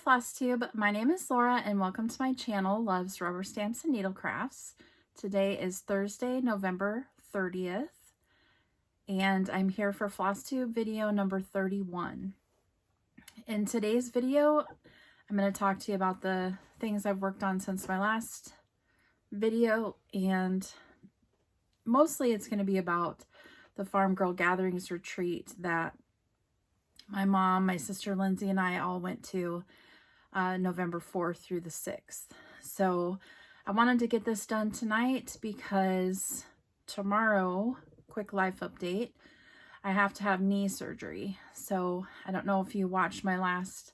Flosstube, my name is Laura and welcome to my channel, Loves Rubber Stamps and Needlecrafts. Today is Thursday, November 30th, and I'm here for Flosstube video number 31. In today's video, I'm going to talk to you about the things I've worked on since my last video, and mostly it's going to be about the Farmgirl Gatherings retreat that my mom, my sister Lindsay, and I all went to November 4th through the 6th. So I wanted to get this done tonight because tomorrow, quick life update, I have to have knee surgery. So I don't know if you watched my last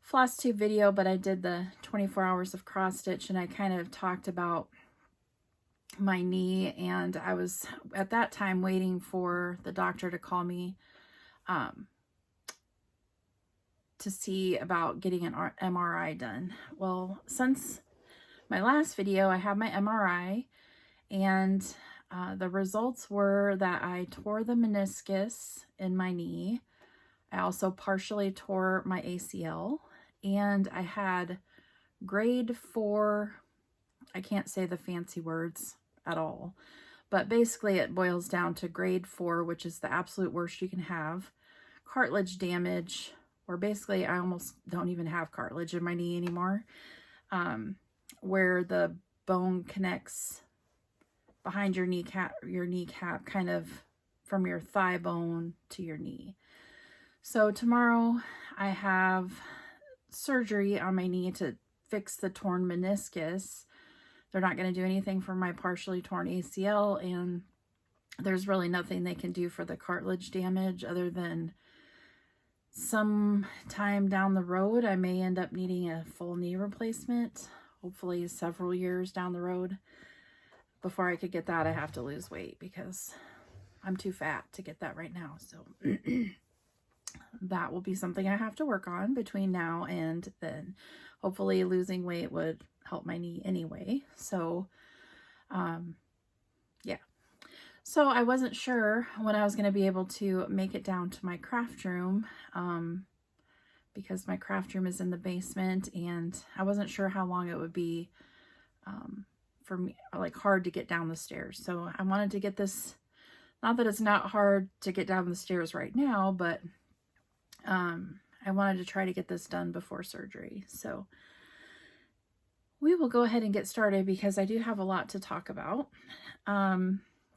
Flosstube video, but I did the 24 hours of cross stitch and I kind of talked about my knee, and I was at that time waiting for the doctor to call me to see about getting an MRI done. Well, since my last video, I had my MRI, and the results were that I tore the meniscus in my knee. I also partially tore my ACL, and I had grade 4, I can't say the fancy words at all, but basically it boils down to grade 4, which is the absolute worst you can have, cartilage damage, or basically I almost don't even have cartilage in my knee anymore, where the bone connects behind your kneecap kind of from your thigh bone to your knee. So tomorrow I have surgery on my knee to fix the torn meniscus. They're not going to do anything for my partially torn ACL, and there's really nothing they can do for the cartilage damage other than some time down the road I may end up needing a full knee replacement, hopefully several years down the road. Before I could get that, I have to lose weight because I'm too fat to get that right now. So that will be something I have to work on between now and then. Hopefully losing weight would help my knee anyway. So yeah. So I wasn't sure when I was going to be able to make it down to my craft room, because my craft room is in the basement, and I wasn't sure how long it would be for me, like hard to get down the stairs. So I wanted to get this, not that it's not hard to get down the stairs right now, but I wanted to try to get this done before surgery. So we will go ahead and get started because I do have a lot to talk about.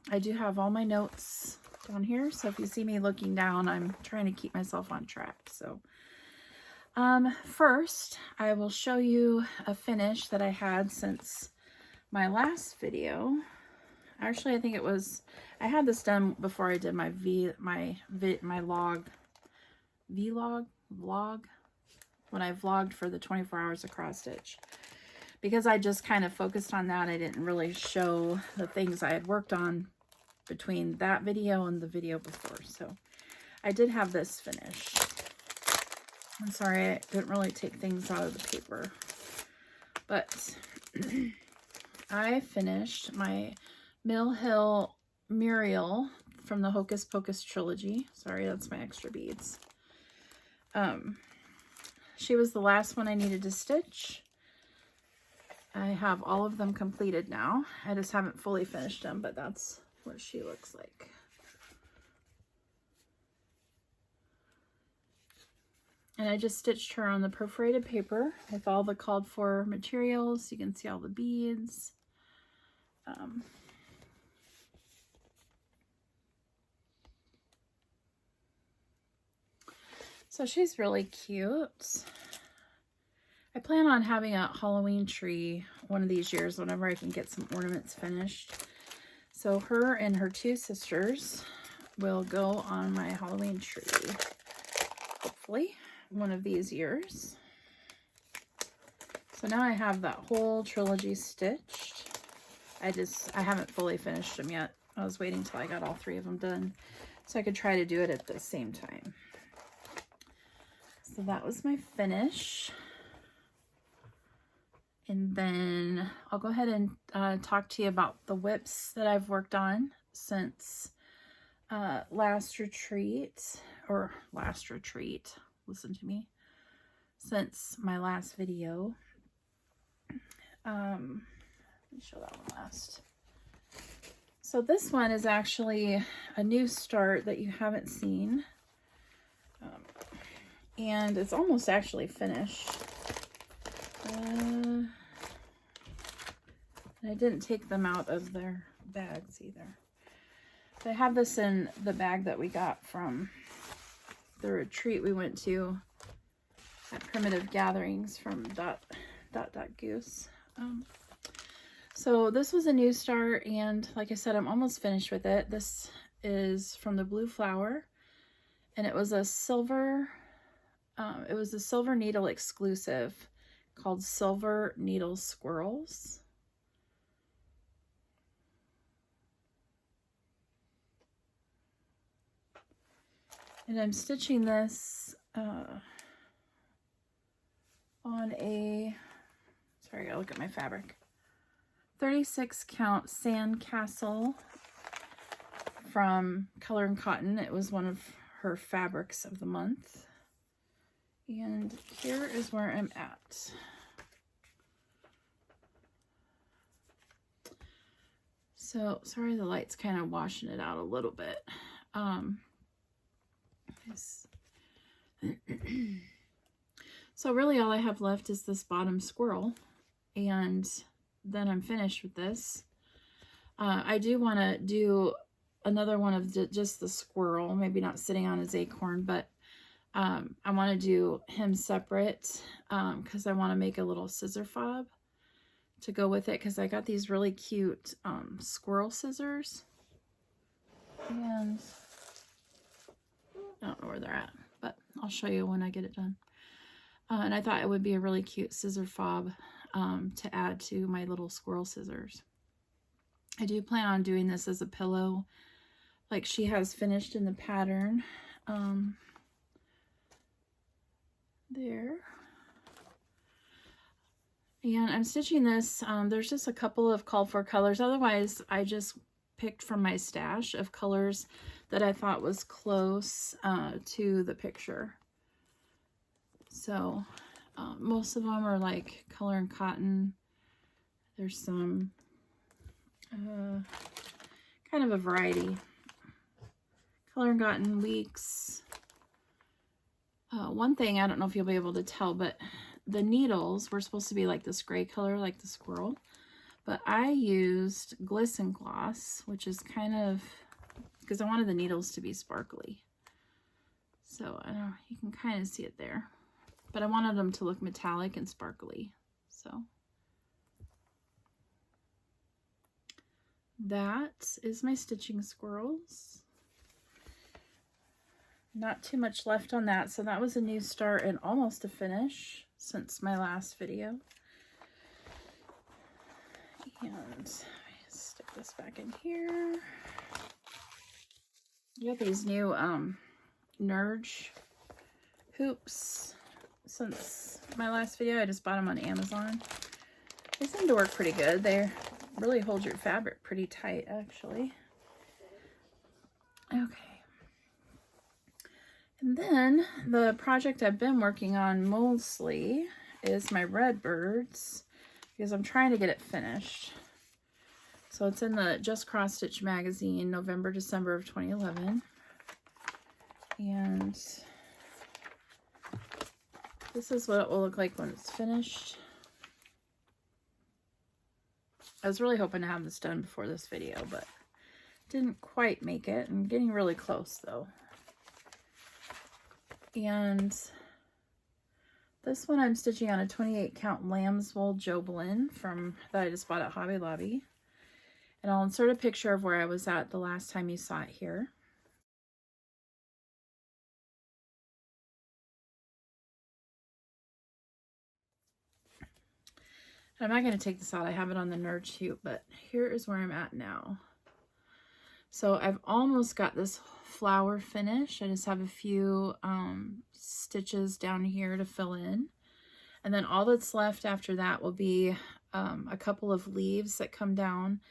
I do have all my notes down here, so if you see me looking down, I'm trying to keep myself on track. So first I will show you a finish that I had since my last video. Actually, I think it was, I had this done before I did my vlog, when I vlogged for the 24 hours of cross stitch. Because I just kind of focused on that, I didn't really show the things I had worked on between that video and the video before. So I did have this finished. I'm sorry, I didn't really take things out of the paper. But I finished my Mill Hill Muriel from the Hocus Pocus Trilogy. Sorry, that's my extra beads. She was the last one I needed to stitch. I have all of them completed now. I just haven't fully finished them, but that's what she looks like. And I just stitched her on the perforated paper with all the called for materials. You can see all the beads. So she's really cute. I plan on having a Halloween tree one of these years whenever I can get some ornaments finished. So her and her two sisters will go on my Halloween tree, hopefully one of these years. So now I have that whole trilogy stitched. I haven't fully finished them yet. I was waiting till I got all 3 of them done so I could try to do it at the same time. So that was my finish. And then I'll go ahead and talk to you about the whips that I've worked on since last retreat, listen to me, since my last video. Let me show that one last. So this one is actually a new start that you haven't seen. And it's almost actually finished. And I didn't take them out of their bags either. I have this in the bag that we got from the retreat we went to at Primitive Gatherings from Goose. So this was a new start, and like I said, I'm almost finished with it. This is from the Blue Flower, and it was a silver needle exclusive called Silver Needle Squirrels. And I'm stitching this on a, sorry, I gotta look at my fabric, 36 count Sandcastle from Color and Cotton. It was one of her fabrics of the month. And here is where I'm at. So, sorry the light's kind of washing it out a little bit. So really all I have left is this bottom squirrel, and then I'm finished with this. I do want to do another one of just the squirrel, maybe not sitting on his acorn, but I want to do him separate because I want to make a little scissor fob to go with it, because I got these really cute squirrel scissors, and I don't know where they're at, but I'll show you when I get it done. And I thought it would be a really cute scissor fob to add to my little squirrel scissors. I do plan on doing this as a pillow, like she has finished in the pattern. There. And I'm stitching this. There's just a couple of called for colors. Otherwise, I just picked from my stash of colors that I thought was close to the picture. So most of them are like Color and Cotton. There's some kind of a variety. Color and Cotton, Weeks. One thing, I don't know if you'll be able to tell, but the needles were supposed to be like this gray color, like the squirrel. But I used Glisten Gloss, which is kind of, because I wanted the needles to be sparkly. So you can kind of see it there. But I wanted them to look metallic and sparkly. So that is my stitching squirrels. Not too much left on that. So that was a new start and almost a finish since my last video. And stick this back in here. You got these new Nerge hoops. Since my last video, I just bought them on Amazon. They seem to work pretty good. They really hold your fabric pretty tight, actually. Okay. And then the project I've been working on mostly is my Redbirds, because I'm trying to get it finished. So it's in the Just Cross Stitch magazine, November, December of 2011. And this is what it will look like when it's finished. I was really hoping to have this done before this video, but didn't quite make it. I'm getting really close though. And this one I'm stitching on a 28 count Lambswool Jobelan that I just bought at Hobby Lobby. And I'll insert a picture of where I was at the last time you saw it here. I'm not going to take this out. I have it on the Nerge hoop, but here is where I'm at now. So I've almost got this flower finished. I just have a few stitches down here to fill in. And then all that's left after that will be a couple of leaves that come down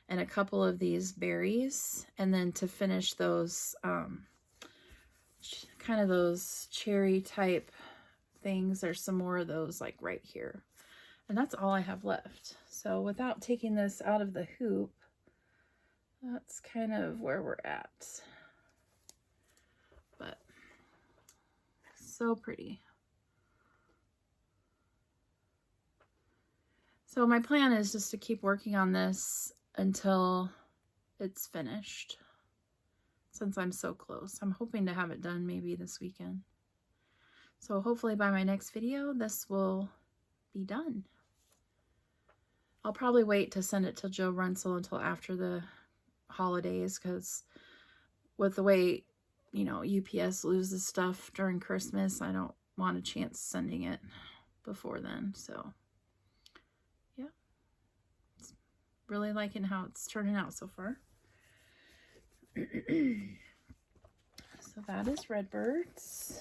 and a couple of these berries. And then to finish those kind of those cherry type things. There's some more of those like right here. And that's all I have left. So without taking this out of the hoop, that's kind of where we're at. But so pretty. So my plan is just to keep working on this until it's finished, since I'm so close. I'm hoping to have it done maybe this weekend. So hopefully by my next video, this will be done. I'll probably wait to send it to Joe Runsell until after the holidays, because with the way, you know, UPS loses stuff during Christmas, I don't want a chance sending it before then. So yeah, really liking how it's turning out so far. So that is Redbirds.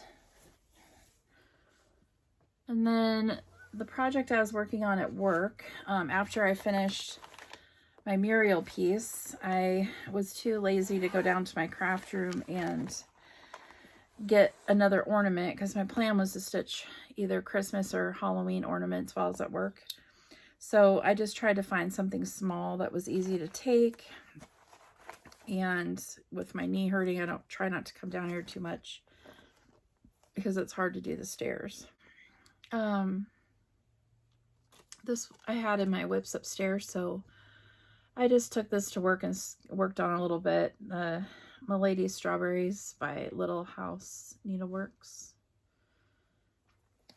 And then the project I was working on at work, after I finished my Muriel piece, I was too lazy to go down to my craft room and get another ornament, because my plan was to stitch either Christmas or Halloween ornaments while I was at work. So I just tried to find something small that was easy to take. And with my knee hurting, I don't try not to come down here too much because it's hard to do the stairs. This I had in my whips upstairs, so I just took this to work and worked on a little bit. Milady Strawberries by Little House Needleworks.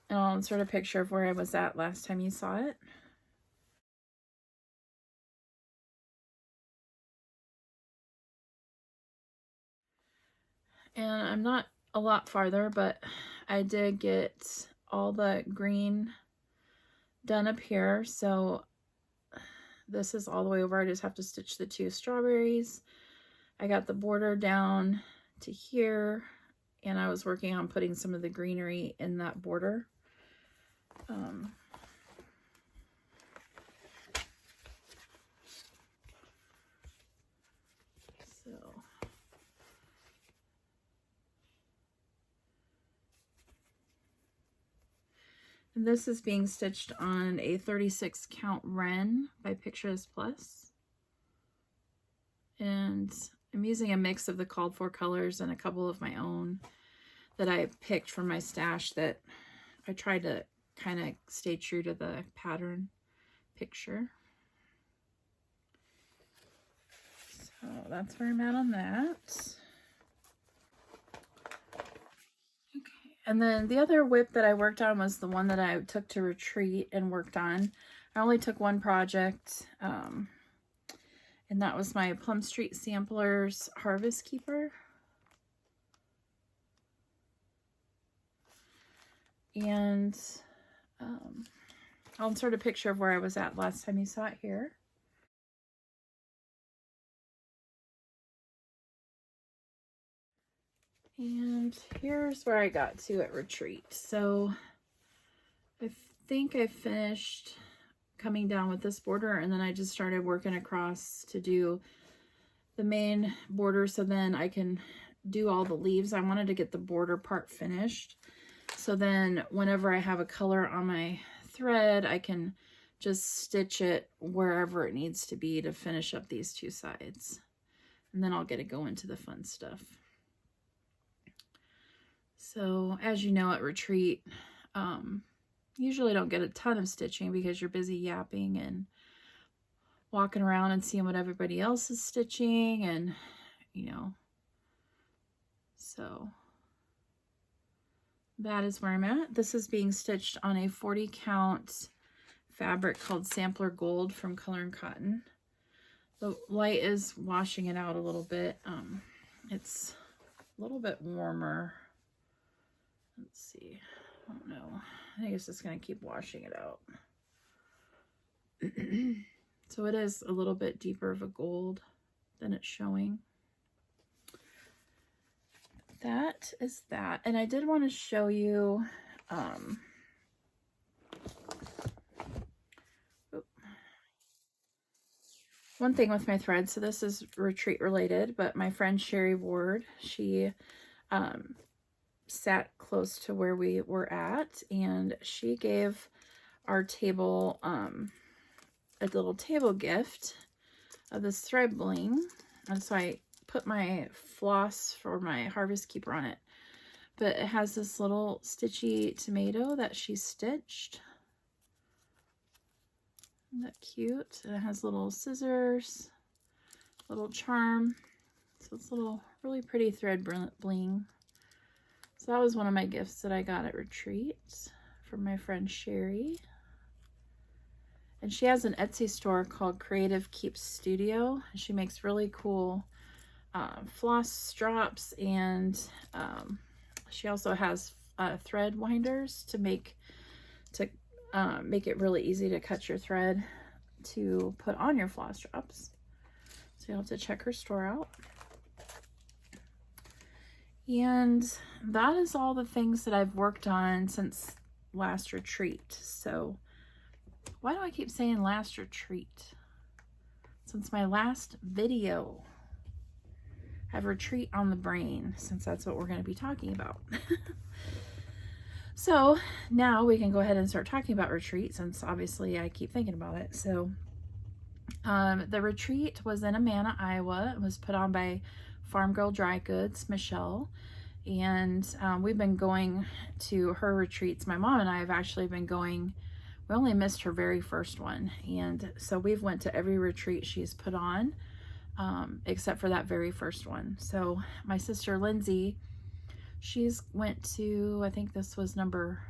And I'll insert a picture of where I was at last time you saw it. And I'm not a lot farther, but I did get all the green done up here. So this is all the way over. I just have to stitch the 2 strawberries. I got the border down to here, and I was working on putting some of the greenery in that border. And this is being stitched on a 36 count Wren by Pictures Plus. And I'm using a mix of the called for colors and a couple of my own that I picked from my stash, that I tried to kind of stay true to the pattern picture. So that's where I'm at on that. And then the other whip that I worked on was the one that I took to retreat and worked on. I only took one project, and that was my Plum Street Samplers Harvest Keeper. And I'll insert a picture of where I was at last time you saw it here. And here's where I got to at retreat. So I think I finished coming down with this border, and then I just started working across to do the main border so then I can do all the leaves. I wanted to get the border part finished, so then whenever I have a color on my thread, I can just stitch it wherever it needs to be to finish up these 2 sides. And then I'll get to go into the fun stuff. So as you know, at retreat, usually don't get a ton of stitching because you're busy yapping and walking around and seeing what everybody else is stitching, and you know, so that is where I'm at. This is being stitched on a 40 count fabric called Sampler Gold from Color and Cotton. The light is washing it out a little bit. It's a little bit warmer. Let's see. I don't know. I think it's just going to keep washing it out. So it is a little bit deeper of a gold than it's showing. That is that. And I did want to show you one thing with my thread. So this is retreat related, but my friend Sherry Ward, she sat close to where we were at, and she gave our table a little table gift of this thread bling. And so I put my floss for my harvest keeper on it. But it has this little stitchy tomato that she stitched. Isn't that cute? And it has little scissors, little charm. So it's a little really pretty thread bling. So that was one of my gifts that I got at retreat from my friend Sherry. And she has an Etsy store called Creative Keeps Studio. She makes really cool floss drops, and she also has thread winders to make it really easy to cut your thread to put on your floss drops. So you'll have to check her store out. And that is all the things that I've worked on since last retreat. So why do I keep saying last retreat? Since my last video. I have retreat on the brain, since that's what we're going to be talking about. So now we can go ahead and start talking about retreat, since obviously I keep thinking about it. So the retreat was in Amana, Iowa. It was put on by Farmgirl Dry Goods, Michelle. And we've been going to her retreats. My mom and I have actually been going. We only missed her very first one. And so we've went to every retreat she's put on, except for that very first one. So my sister Lindsay, she's went to, I think this was number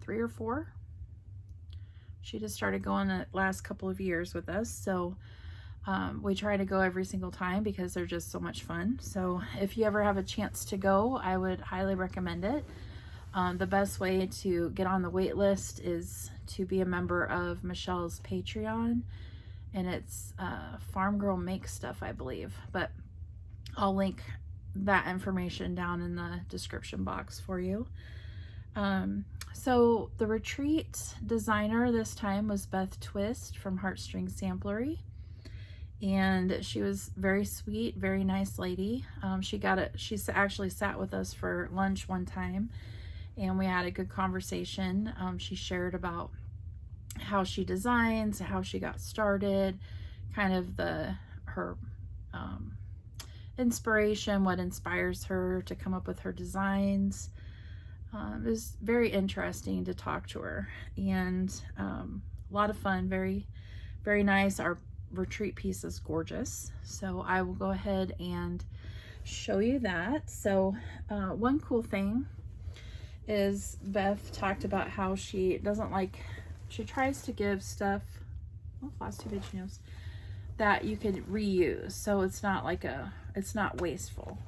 3 or 4. She just started going the last couple of years with us. So we try to go every single time because they're just so much fun. So if you ever have a chance to go, I would highly recommend it. The best way to get on the wait list is to be a member of Michelle's Patreon, and it's Farm Girl Makes Stuff, I believe, but I'll link that information down in the description box for you. So the retreat designer this time was Beth Twist from Heartstring Samplery, and she was very sweet, very nice lady. She actually sat with us for lunch one time, and we had a good conversation. She shared about how she designs, how she got started, kind of her inspiration, what inspires her to come up with her designs. It was very interesting to talk to her, and a lot of fun, very, very nice. Our retreat piece is gorgeous. So I will go ahead and show you that. So one cool thing is Beth talked about how she tries to give stuff, Flosstube itchy nose, that you can reuse. So it's not it's not wasteful.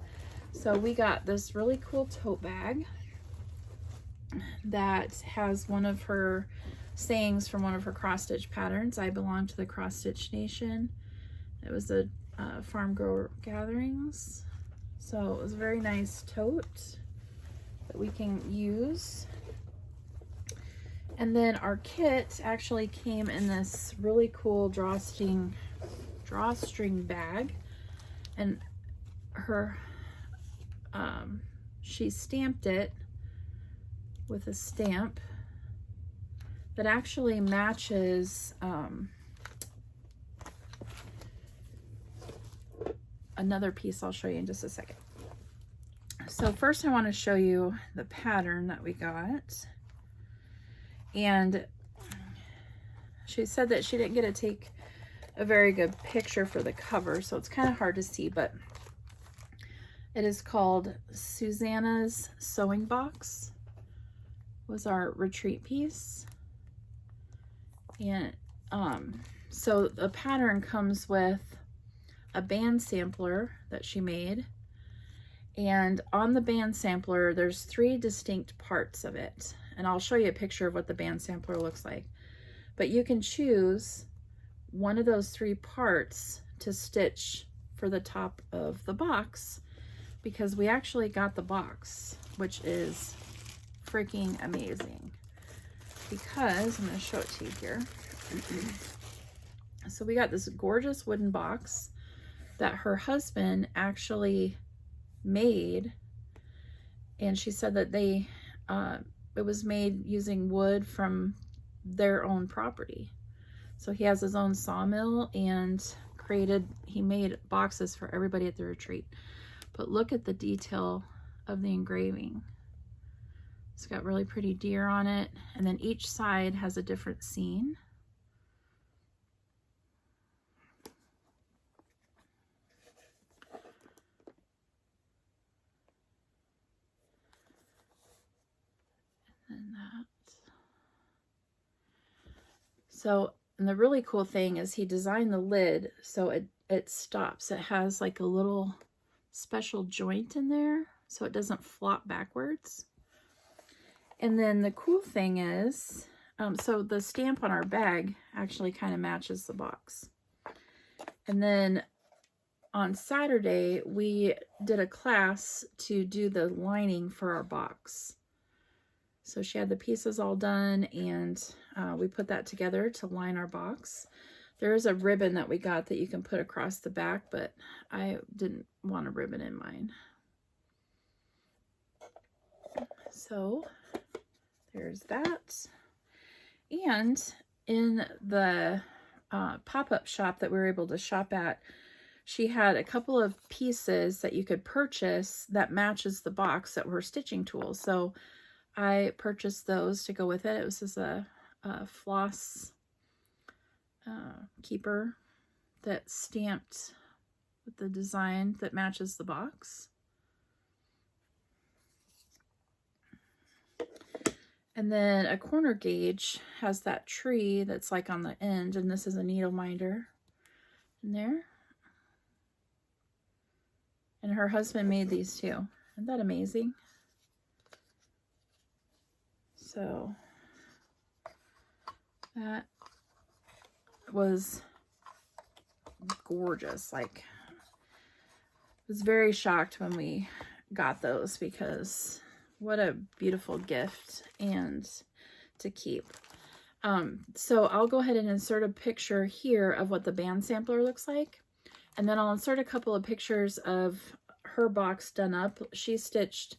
So we got this really cool tote bag that has one of her sayings from one of her cross stitch patterns. I belong to the cross stitch nation. It was a Farmgirl Gatherings. So it was a very nice tote that we can use. And then our kit actually came in this really cool drawstring bag, and her she stamped it with a stamp that actually matches another piece I'll show you in just a second. So first I want to show you the pattern that we got. And she said that she didn't get to take a very good picture for the cover, so it's kind of hard to see, but it is called Susanna's Sewing Box, was our retreat piece. And so the pattern comes with a band sampler that she made, and on the band sampler there's 3 distinct parts of it, and I'll show you a picture of what the band sampler looks like. But you can choose one of those 3 parts to stitch for the top of the box, because we actually got the box, which is freaking amazing. Because I'm going to show it to you here. So we got this gorgeous wooden box that her husband actually made, and she said that they it was made using wood from their own property. So he has his own sawmill and he made boxes for everybody at the retreat. But look at the detail of the engraving. It's got really pretty deer on it, and then each side has a different scene. And that. So, and the really cool thing is he designed the lid so it stops. It has like a little special joint in there so it doesn't flop backwards. And then the cool thing is, so the stamp on our bag actually kind of matches the box. And then on Saturday, we did a class to do the lining for our box. So she had the pieces all done, and we put that together to line our box. There is a ribbon that we got that you can put across the back, but I didn't want a ribbon in mine. So there's that. And in the pop-up shop that we were able to shop at, she had a couple of pieces that you could purchase that matches the box that were stitching tools. So I purchased those to go with it. It was just a floss keeper that's stamped with the design that matches the box. And then a corner gauge has that tree that's like on the end, and this is a needle minder in there. And her husband made these too. Isn't that amazing? So that was gorgeous. Like, I was very shocked when we got those, because what a beautiful gift and to keep. So I'll go ahead and insert a picture here of what the band sampler looks like. And then I'll insert a couple of pictures of her box done up. She stitched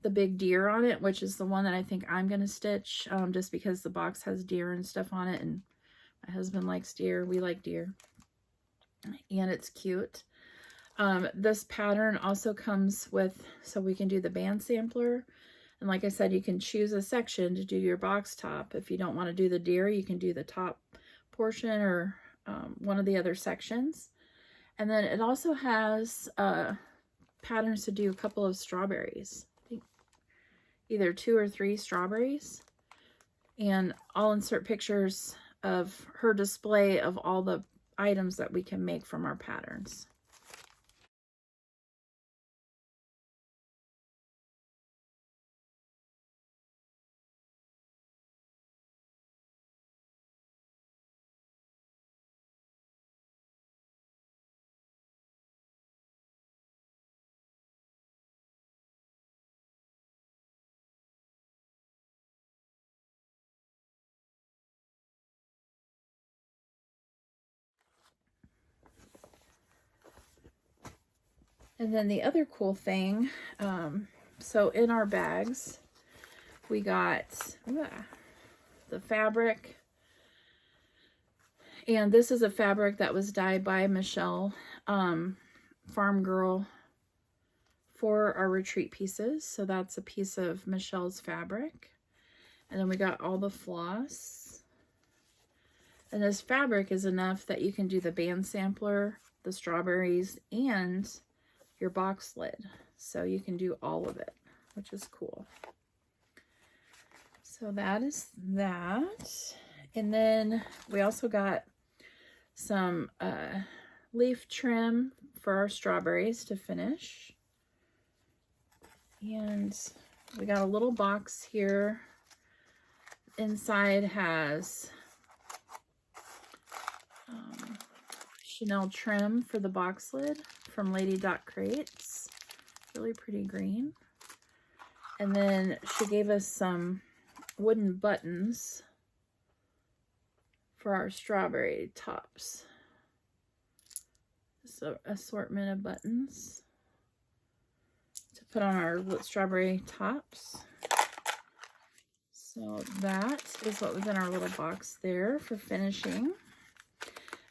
the big deer on it, which is the one that I think I'm going to stitch, just because the box has deer and stuff on it, and my husband likes deer. We like deer. And it's cute. This pattern also comes with, so we can do the band sampler. And like I said, you can choose a section to do your box top. If you don't want to do the deer, you can do the top portion or one of the other sections. And then it also has patterns to do a couple of strawberries. I think either 2 or 3 strawberries. And I'll insert pictures of her display of all the items that we can make from our patterns. And then the other cool thing, so in our bags, we got the fabric. And this is a fabric that was dyed by Michelle, Farmgirl, for our retreat pieces. So that's a piece of Michelle's fabric. And then we got all the floss. And this fabric is enough that you can do the band sampler, the strawberries, and your box lid. So you can do all of it, which is cool. So that is that. And then we also got some leaf trim for our strawberries to finish. And we got a little box here. Inside has Chanel trim for the box lid from Lady Dot Crates. Really pretty green. And then she gave us some wooden buttons for our strawberry tops. So assortment of buttons. put on our strawberry tops. So that is what was in our little box there for finishing.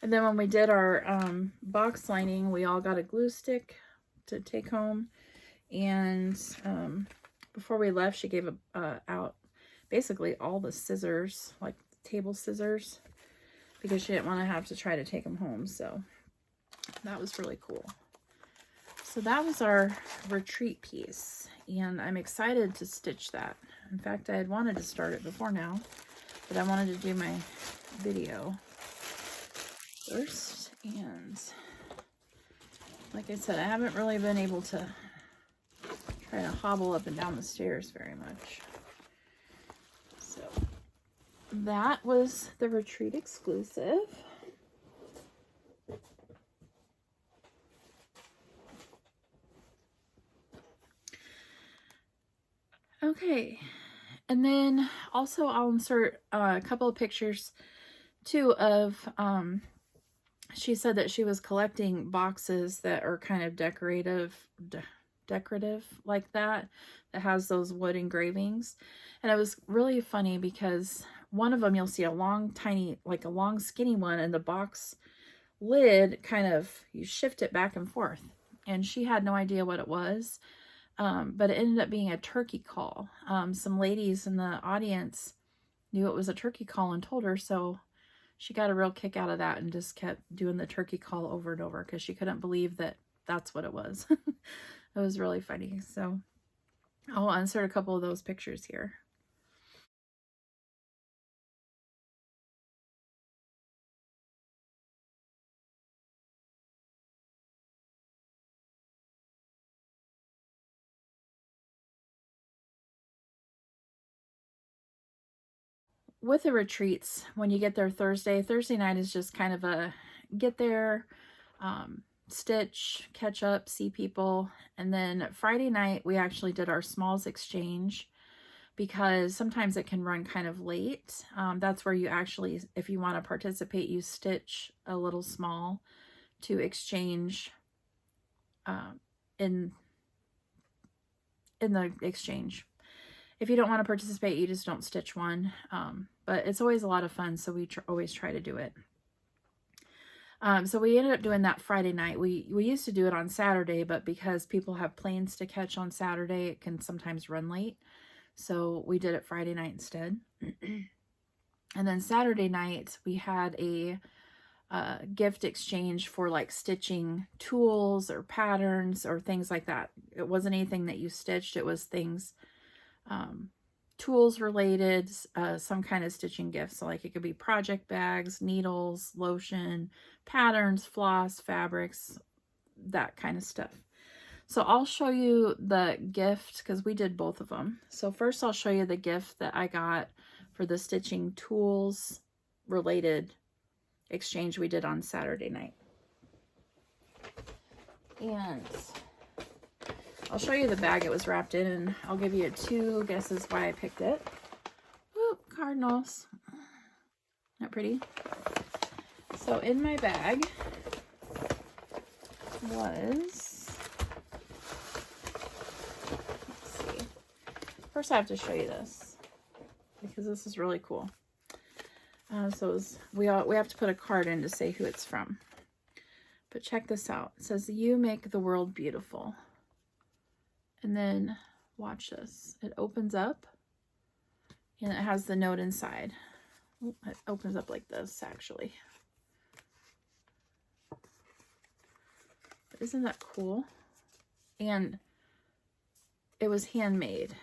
And then when we did our box lining, we all got a glue stick to take home. And before we left, she gave out basically all the scissors, like table scissors, because she didn't want to have to try to take them home. So that was really cool. So that was our retreat piece, and I'm excited to stitch that. In fact, I had wanted to start it before now, but I wanted to do my video first. And like I said, I haven't really been able to try to hobble up and down the stairs very much. So that was the retreat exclusive. Okay, and then also I'll insert a couple of pictures too of, she said that she was collecting boxes that are kind of decorative like that has those wood engravings. And it was really funny because one of them you'll see a long tiny, like a long skinny one, and the box lid kind of, you shift it back and forth, and she had no idea what it was. But it ended up being a turkey call. Some ladies in the audience knew it was a turkey call and told her, so she got a real kick out of that and just kept doing the turkey call over and over because she couldn't believe that that's what it was. It was really funny. So I'll insert a couple of those pictures here. With the retreats, when you get there Thursday night is just kind of a get there, stitch, catch up, see people. And then Friday night, we actually did our smalls exchange because sometimes it can run kind of late. That's where you actually, if you want to participate, you stitch a little small to exchange in the exchange. If you don't want to participate, you just don't stitch one. But it's always a lot of fun, so we always try to do it. So we ended up doing that Friday night. We used to do it on Saturday, but because people have planes to catch on Saturday, it can sometimes run late. So we did it Friday night instead. And then Saturday night, we had a gift exchange for like stitching tools or patterns or things like that. It wasn't anything that you stitched. It was things tools related, some kind of stitching gift. So like it could be project bags, needles, lotion, patterns, floss, fabrics, that kind of stuff. So I'll show you the gift because we did both of them. So first I'll show you the gift that I got for the stitching tools related exchange we did on Saturday night. And I'll show you the bag it was wrapped in, and I'll give you 2 guesses why I picked it. Whoop, cardinals. Not pretty. So in my bag was, let's see. First I have to show you this because this is really cool. So it was, we have to put a card in to say who it's from. But check this out. It says, "You make the world beautiful." And then watch this. It opens up and it has the note inside. It opens up like this, actually. But isn't that cool? And it was handmade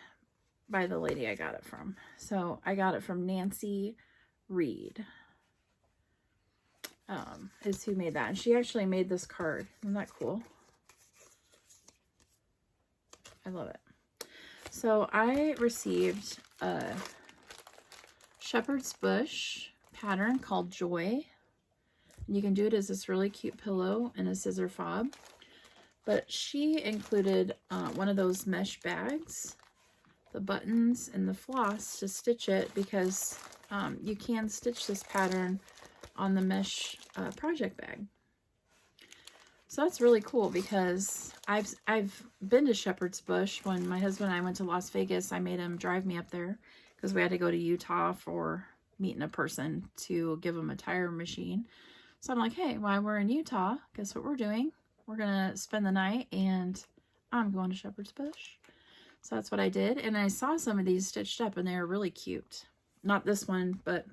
by the lady I got it from. So I got it from Nancy Reed. Is who made that. And she actually made this card. Isn't that cool? I love it. So I received a shepherd's bush pattern called Joy. And you can do it as this really cute pillow and a scissor fob. But she included one of those mesh bags, the buttons, and the floss to stitch it because you can stitch this pattern on the mesh project bag. So that's really cool because I've been to Shepherd's Bush. When my husband and I went to Las Vegas, I made him drive me up there because we had to go to Utah for meeting a person to give him a tire machine. So I'm like, hey, while we're in Utah, guess what we're doing? We're going to spend the night and I'm going to Shepherd's Bush. So that's what I did. And I saw some of these stitched up and they were really cute. Not this one, but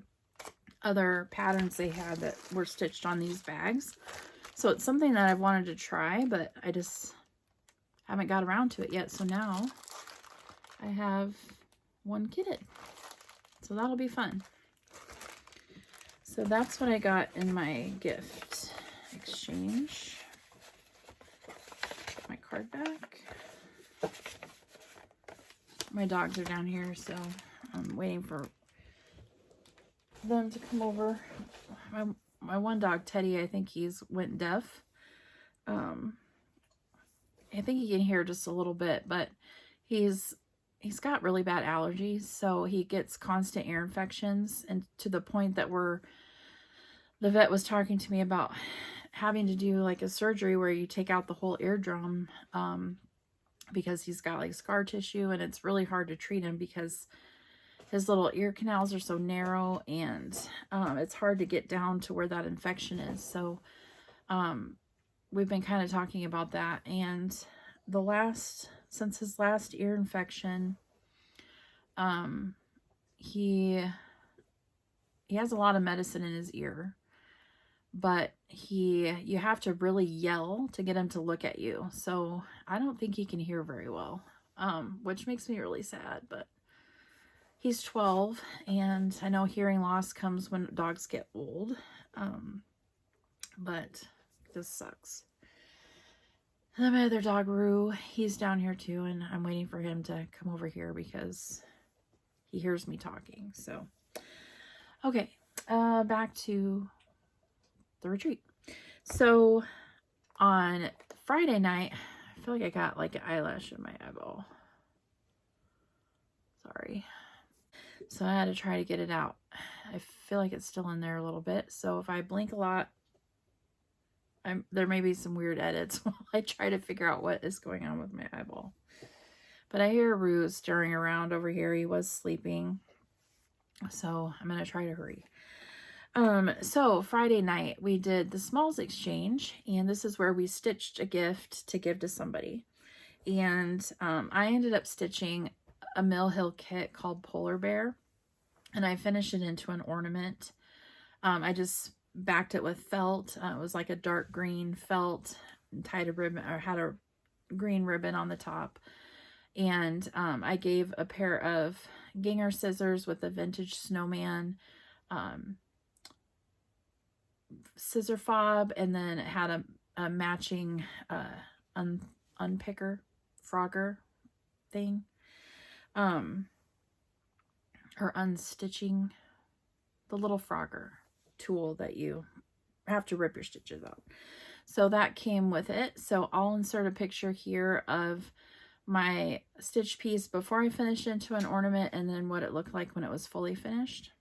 other patterns they had that were stitched on these bags. So it's something that I've wanted to try, but I just haven't got around to it yet. So now I have one kitted. So that'll be fun. So that's what I got in my gift exchange. Put my card back. My dogs are down here, so I'm waiting for them to come over. My one dog, Teddy, I think he's went deaf. I think he can hear just a little bit, but he's got really bad allergies, so he gets constant ear infections, and to the point that the vet was talking to me about having to do like a surgery where you take out the whole eardrum, because he's got like scar tissue, and it's really hard to treat him because his little ear canals are so narrow, and it's hard to get down to where that infection is. So we've been kind of talking about that, and since his last ear infection, he has a lot of medicine in his ear, but you have to really yell to get him to look at you. So I don't think he can hear very well, which makes me really sad, but he's 12, and I know hearing loss comes when dogs get old, but this sucks. And then my other dog, Rue, he's down here too, and I'm waiting for him to come over here because he hears me talking. So, okay, back to the retreat. So on Friday night, I feel like I got like an eyelash in my eyeball. Sorry. So I had to try to get it out. I feel like it's still in there a little bit. So if I blink a lot, there may be some weird edits while I try to figure out what is going on with my eyeball. But I hear Rue stirring around over here. He was sleeping. So I'm going to try to hurry. So Friday night we did the smalls exchange, and this is where we stitched a gift to give to somebody. And I ended up stitching a Mill Hill kit called Polar Bear, and I finished it into an ornament. I just backed it with felt. It was like a dark green felt, and tied a ribbon, or had a green ribbon on the top. And I gave a pair of Ginger scissors with a vintage snowman scissor fob, and then it had a matching unpicker frogger thing, or unstitching, the little frogger tool that you have to rip your stitches out. So that came with it. So I'll insert a picture here of my stitch piece before I finished into an ornament, and then what it looked like when it was fully finished.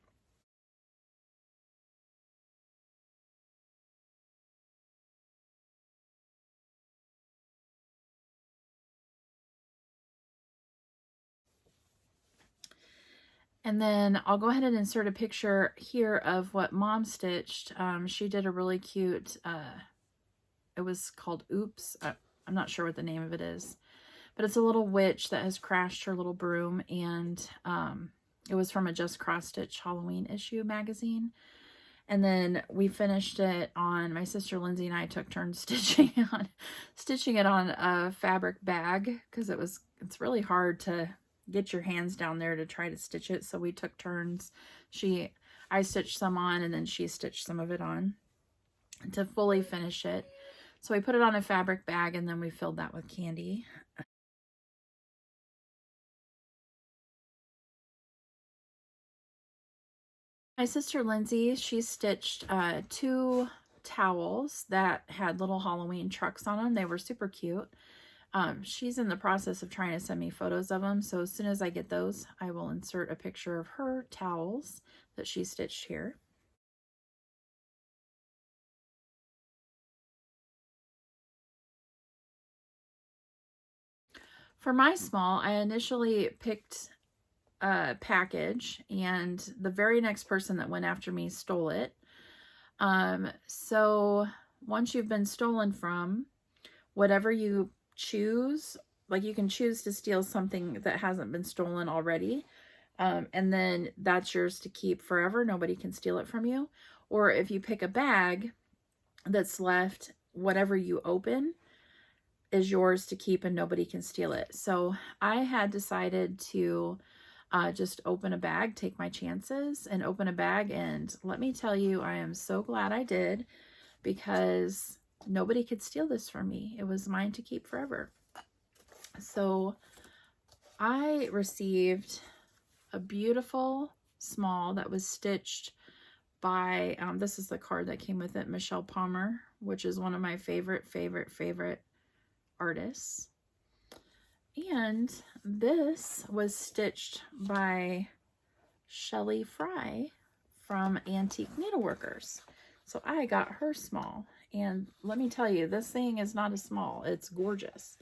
And then I'll go ahead and insert a picture here of what Mom stitched. She did a really cute, it was called Oops. I'm not sure what the name of it is, but it's a little witch that has crashed her little broom, and it was from a Just Cross Stitch Halloween issue magazine. And then we finished it on, my sister Lindsay and I took turns stitching it on a fabric bag, because it's really hard to get your hands down there to try to stitch it. So we took turns. I stitched some on, and then she stitched some of it on to fully finish it. So we put it on a fabric bag, and then we filled that with candy. My sister Lindsay, she stitched 2 towels that had little Halloween trucks on them. They were super cute. She's in the process of trying to send me photos of them, so as soon as I get those, I will insert a picture of her towels that she stitched here. For my small, I initially picked a package, and the very next person that went after me stole it. So once you've been stolen from, whatever you choose, like you can choose to steal something that hasn't been stolen already, and then that's yours to keep forever. Nobody can steal it from you. Or if you pick a bag that's left, whatever you open is yours to keep and nobody can steal it. So I had decided to just open a bag, take my chances and open a bag. And let me tell you, I am so glad I did, because nobody could steal this from me. It was mine to keep forever. So I received a beautiful small that was stitched by, this is the card that came with it, Michelle Palmer, which is one of my favorite artists. And this was stitched by Shelly Fry from Antique Needleworkers. So I got her small, and let me tell you, this thing is not a small, it's gorgeous.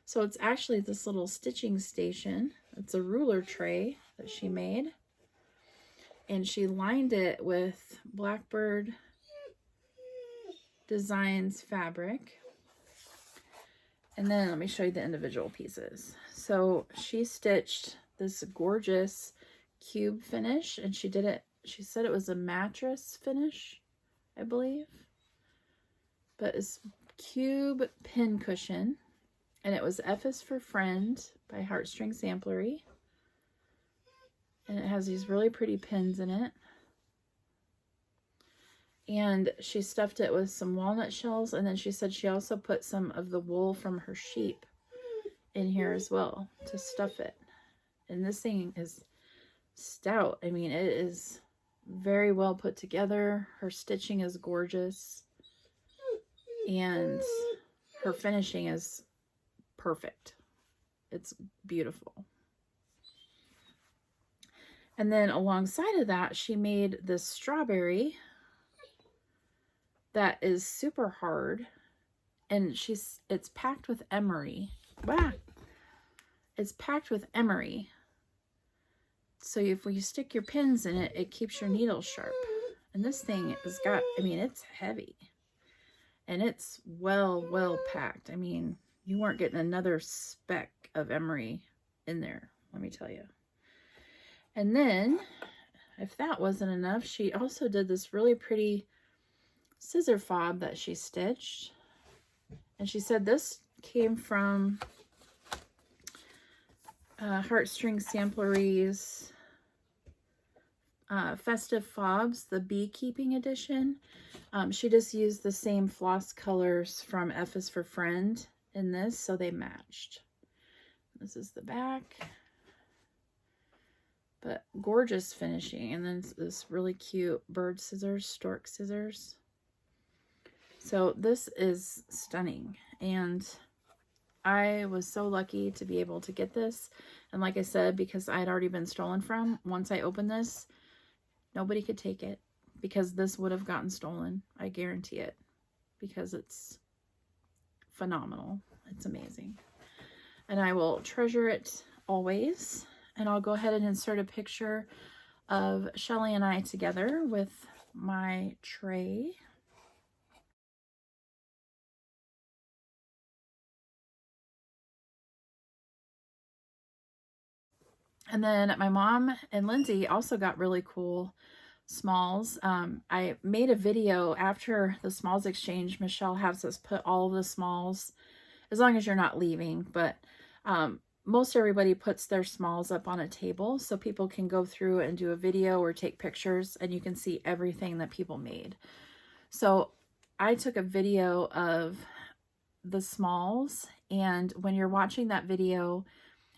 So it's actually this little stitching station. It's a ruler tray that she made, and she lined it with Blackbird Designs fabric. And then let me show you the individual pieces. So she stitched this gorgeous cube finish, and she did it, she said it was a mattress finish, I believe. But it's cube pin cushion, and it was F is for Friend by Heartstring Samplery. And it has these really pretty pins in it. And she stuffed it with some walnut shells, and then she said she also put some of the wool from her sheep in here as well to stuff it. And this thing is stout. I mean, it is very well put together. Her stitching is gorgeous, and her finishing is perfect. It's beautiful. And then alongside of that, she made this strawberry that is super hard, and it's packed with emery. Wow. It's packed with emery. So if you stick your pins in it, it keeps your needle sharp. And this thing has got, I mean, it's heavy. And it's well packed. I mean, you weren't getting another speck of emery in there, let me tell you. And then, if that wasn't enough, she also did this really pretty scissor fob that she stitched. And she said this came from Heartstring Samplery's Festive Fobs, the Beekeeping Edition. She just used the same floss colors from F is for Friend in this, so they matched. This is the back. But gorgeous finishing. And then this really cute bird scissors, stork scissors. So this is stunning, and I was so lucky to be able to get this. And like I said, because I had already been stolen from, once I opened this, nobody could take it, because this would have gotten stolen. I guarantee it, because it's phenomenal. It's amazing. And I will treasure it always. And I'll go ahead and insert a picture of Shelly and I together with my tray. And then my mom and Lindsay also got really cool smalls. I made a video after the smalls exchange. Michelle has us put all of the smalls, as long as you're not leaving, but most everybody puts their smalls up on a table so people can go through and do a video or take pictures, and you can see everything that people made. So I took a video of the smalls, and when you're watching that video,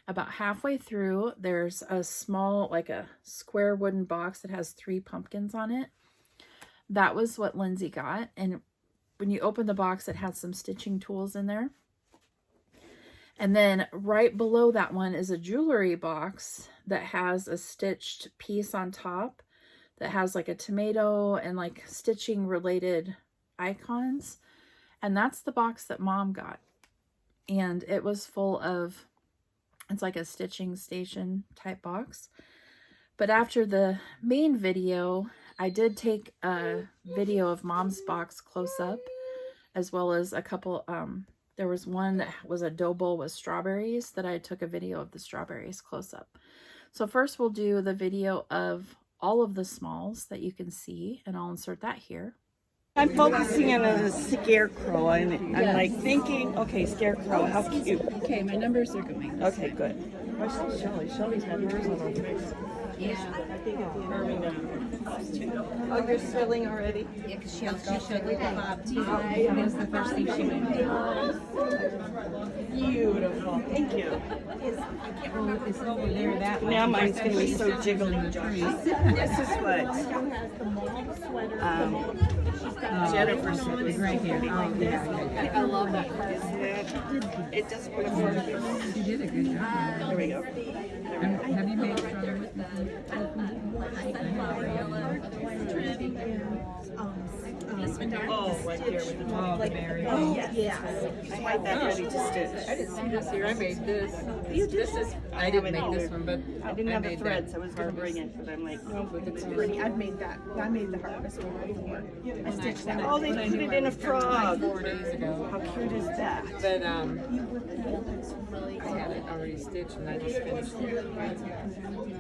about halfway through, there's a small, like a square wooden box that has 3 pumpkins on it. That was what Lindsay got. And when you open the box, it has some stitching tools in there. And then right below that one is a jewelry box that has a stitched piece on top that has like a tomato and like stitching related icons. And that's the box that Mom got. And it was full of It's like a stitching station type box. But after the main video, I did take a video of Mom's box close up, as well as a couple, there was one that was a dough bowl with strawberries that I took a video of the strawberries close up. So first we'll do the video of all of the smalls that you can see, and I'll insert that here. I'm focusing on a scarecrow, and I'm like thinking, okay, scarecrow, how cute. Okay, my numbers are going. Okay, good. Where's Shelly? Shelly's had hers on her face. Yeah. Oh, you're spilling already? Yeah, because she showed me the bob too. That was the first thing she went Beautiful. Thank you. I can't remember if it's over there that way. Now mine's going to be so jiggly. This is what Jennifer said was right here. Oh, yeah. I love that. It doesn't look good. You did a good job. There we go. Have you made strawberry with Oh, right here with the the berries? Oh, yes. I had that ready to stitch. I didn't see this here. I made this. This is. I didn't make this one, but I didn't have the made threads. that I was going to bring it, but I'm like, no. It's pretty. I've made that. I made the harvest one before. I stitched that. Oh, they put it in a frog. 4 days ago. How cute is that? But I had it already stitched and I just finished it.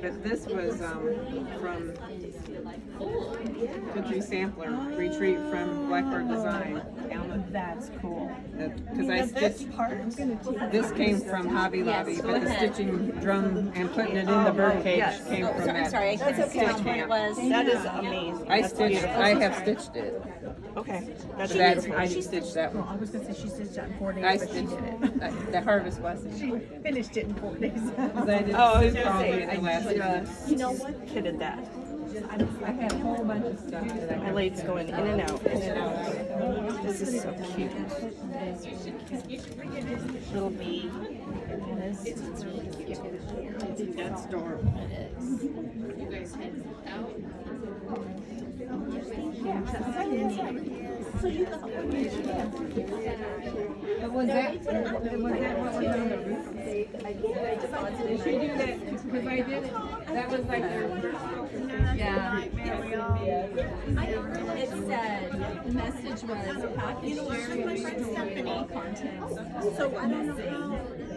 But this was from Ct.Sampler, Retreat from Blackbird Design. That's cool. Because I stitched, this came from Hobby Lobby, but the stitching drum and putting it in the birdcage came from that. Sorry, I couldn't see which one it was. That is amazing. I That's stitched, beautiful. I have stitched it. Okay, that's That, beautiful. I stitched that I one. was gonna say she stitched that in 4 days, I but she stitched did it. it. The harvest wasn't. She finished it in 4 days. Because I did Oh, I was soup gonna all say, day the last I You know what? kitted that. I had a whole bunch of stuff that I My late's going in and out. This is so cute. Little bee. That's adorable. But was that what was on the roof? Did she do that? Because I did it. That was like their Yeah. It said, the message was package sharing all content. So I don't know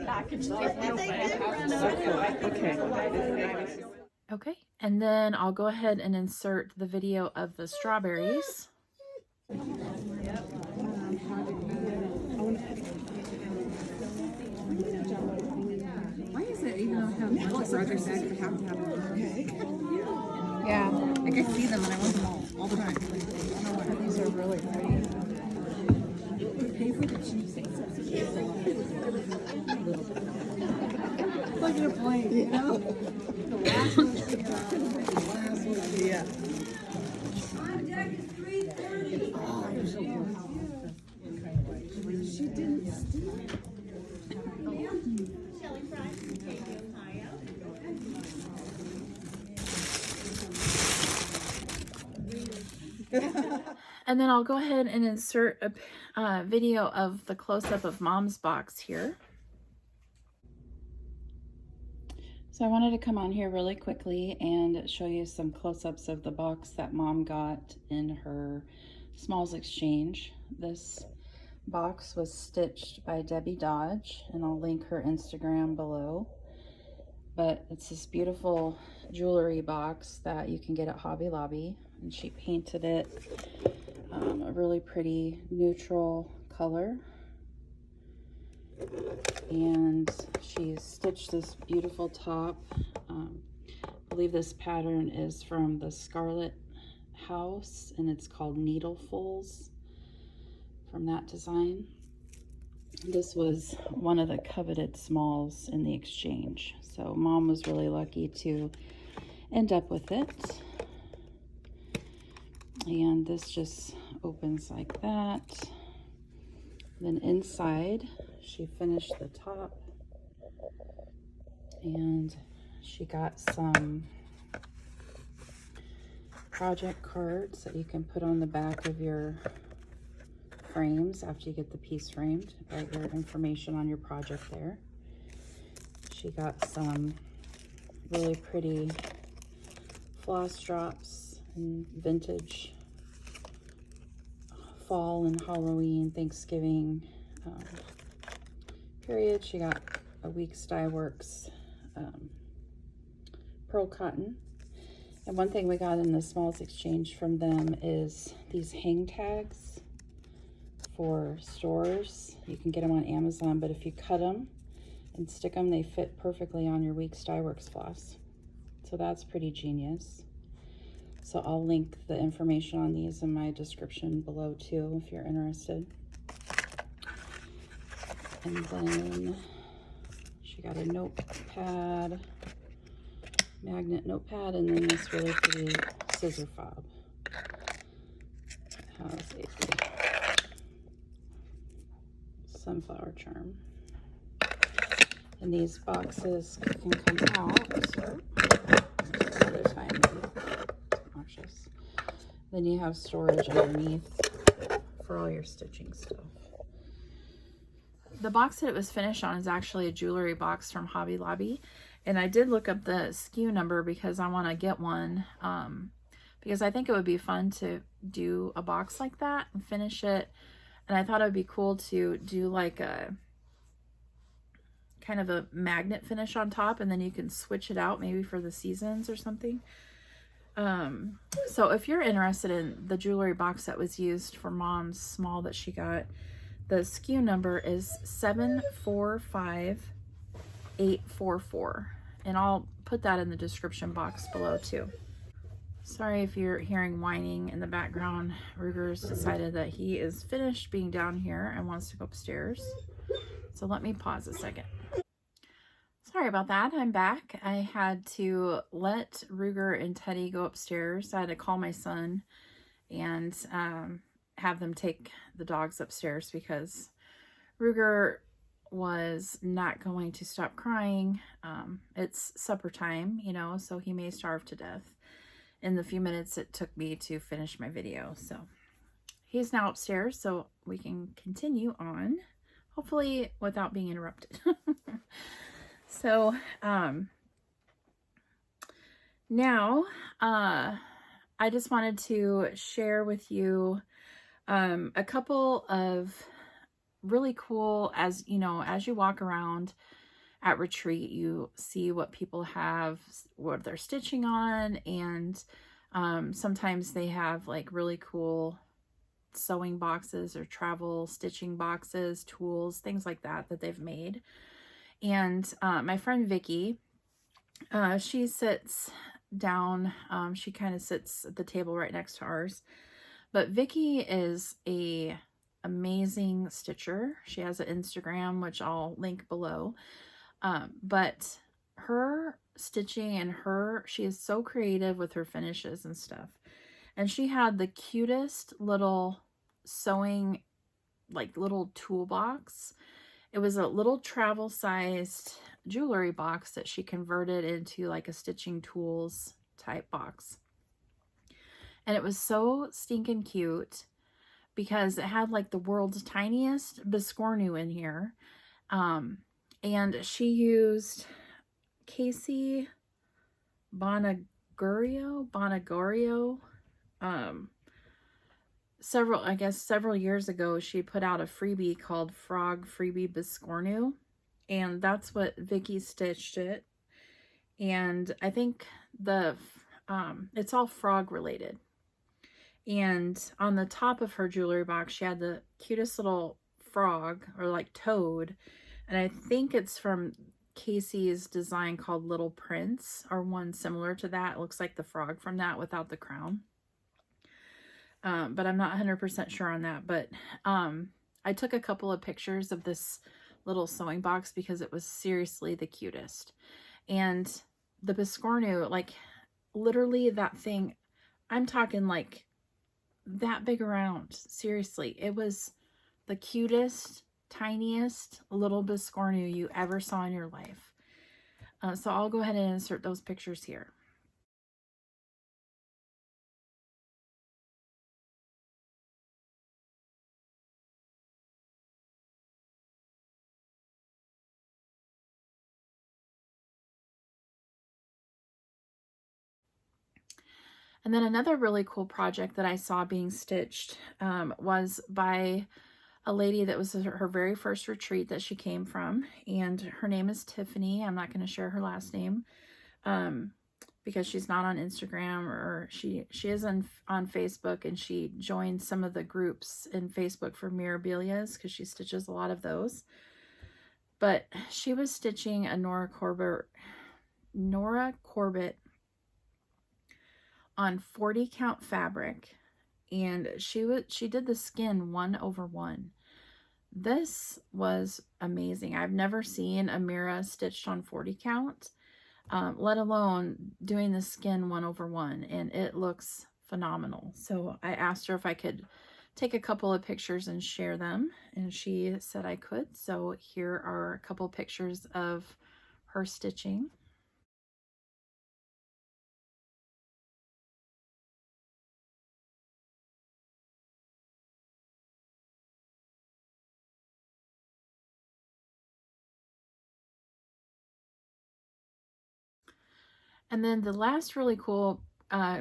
how package Okay. Okay, and then I'll go ahead and insert the video of the strawberries. Why is it even though I have lots of projects I actually have to have them? Yeah, like I see them and I want them all the time. These are really pretty. Look at a plane, you know? Yeah. And then I'll go ahead and insert a video of the close-up of Mom's box here. So I wanted to come on here really quickly and show you some close-ups of the box that Mom got in her Smalls Exchange. This box was stitched by Debbie Dodge, and I'll link her Instagram below. But it's this beautiful jewelry box that you can get at Hobby Lobby, and she painted it a really pretty neutral color. And she stitched this beautiful top. I believe this pattern is from the Scarlet House, and it's called Needlefuls from that design. This was one of the coveted smalls in the exchange, so Mom was really lucky to end up with it. And this just opens like that. Then inside she finished the top, and she got some project cards that you can put on the back of your frames after you get the piece framed. Write your information on your project there. She got some really pretty floss drops and vintage fall and Halloween, Thanksgiving period. She got a Weeks Dye Works pearl cotton. And one thing we got in the smalls exchange from them is these hang tags for stores. You can get them on Amazon, but if you cut them and stick them, they fit perfectly on your Weeks Dye Works floss. So that's pretty genius. So I'll link the information on these in my description below too, if you're interested. And then she got a notepad, magnet notepad, and then this really pretty scissor fob. It has a sunflower charm. And these boxes can come out. There's fine, maybe. Obnoxious. Then you have storage underneath for all your stitching stuff. The box that it was finished on is actually a jewelry box from Hobby Lobby. And I did look up the SKU number because I want to get one. Because I think it would be fun to do a box like that and finish it. And I thought it would be cool to do like a kind of a magnet finish on top, and then you can switch it out maybe for the seasons or something. So if you're interested in the jewelry box that was used for Mom's small that she got, the SKU number is 745844, and I'll put that in the description box below too. Sorry if you're hearing whining in the background. Ruger's decided that he is finished being down here and wants to go upstairs. So let me pause a second. Sorry about that. I'm back. I had to let Ruger and Teddy go upstairs. I had to call my son and have them take the dogs upstairs because Ruger was not going to stop crying. It's supper time, you know, so he may starve to death in the few minutes it took me to finish my video. So he's now upstairs, so we can continue on, hopefully without being interrupted. So now I just wanted to share with you a couple of really cool, as you know, as you walk around at retreat, you see what people have, what they're stitching on, and sometimes they have like really cool sewing boxes or travel stitching boxes, tools, things like that that they've made. And my friend Vicky, she sits down, she kind of sits at the table right next to ours, but Vicky is a amazing stitcher. She has an Instagram, which I'll link below. But her stitching and she is so creative with her finishes and stuff. And she had the cutest little sewing, like little toolbox. It was a little travel sized jewelry box that she converted into like a stitching tools type box. And it was so stinking cute because it had like the world's tiniest biscornu in here. And she used Casey Bonagorio. Several years ago, she put out a freebie called Frog Freebie Biscornu, and that's what Vicky stitched it. And I think it's all frog related. And on the top of her jewelry box, she had the cutest little frog, or like toad, and I think it's from Casey's design called Little Prince, or one similar to that. It looks like the frog from that without the crown. But I'm not 100% sure on that. But I took a couple of pictures of this little sewing box because it was seriously the cutest. And the biscornu, like literally that thing, I'm talking like that big around. Seriously, it was the cutest, tiniest little biscornu you ever saw in your life. So I'll go ahead and insert those pictures here. And then another really cool project that I saw being stitched was by a lady that was her very first retreat that she came from, and her name is Tiffany. I'm not going to share her last name because she's not on Instagram, or she is on Facebook, and she joined some of the groups in Facebook for Mirabilias because she stitches a lot of those. But she was stitching a Nora Corbett on 40 count fabric, and she did the skin 1/1. This was amazing. I've never seen a Mira stitched on 40 count, let alone doing the skin 1/1, and it looks phenomenal. So I asked her if I could take a couple of pictures and share them, and she said I could. So here are a couple pictures of her stitching. And then the last really cool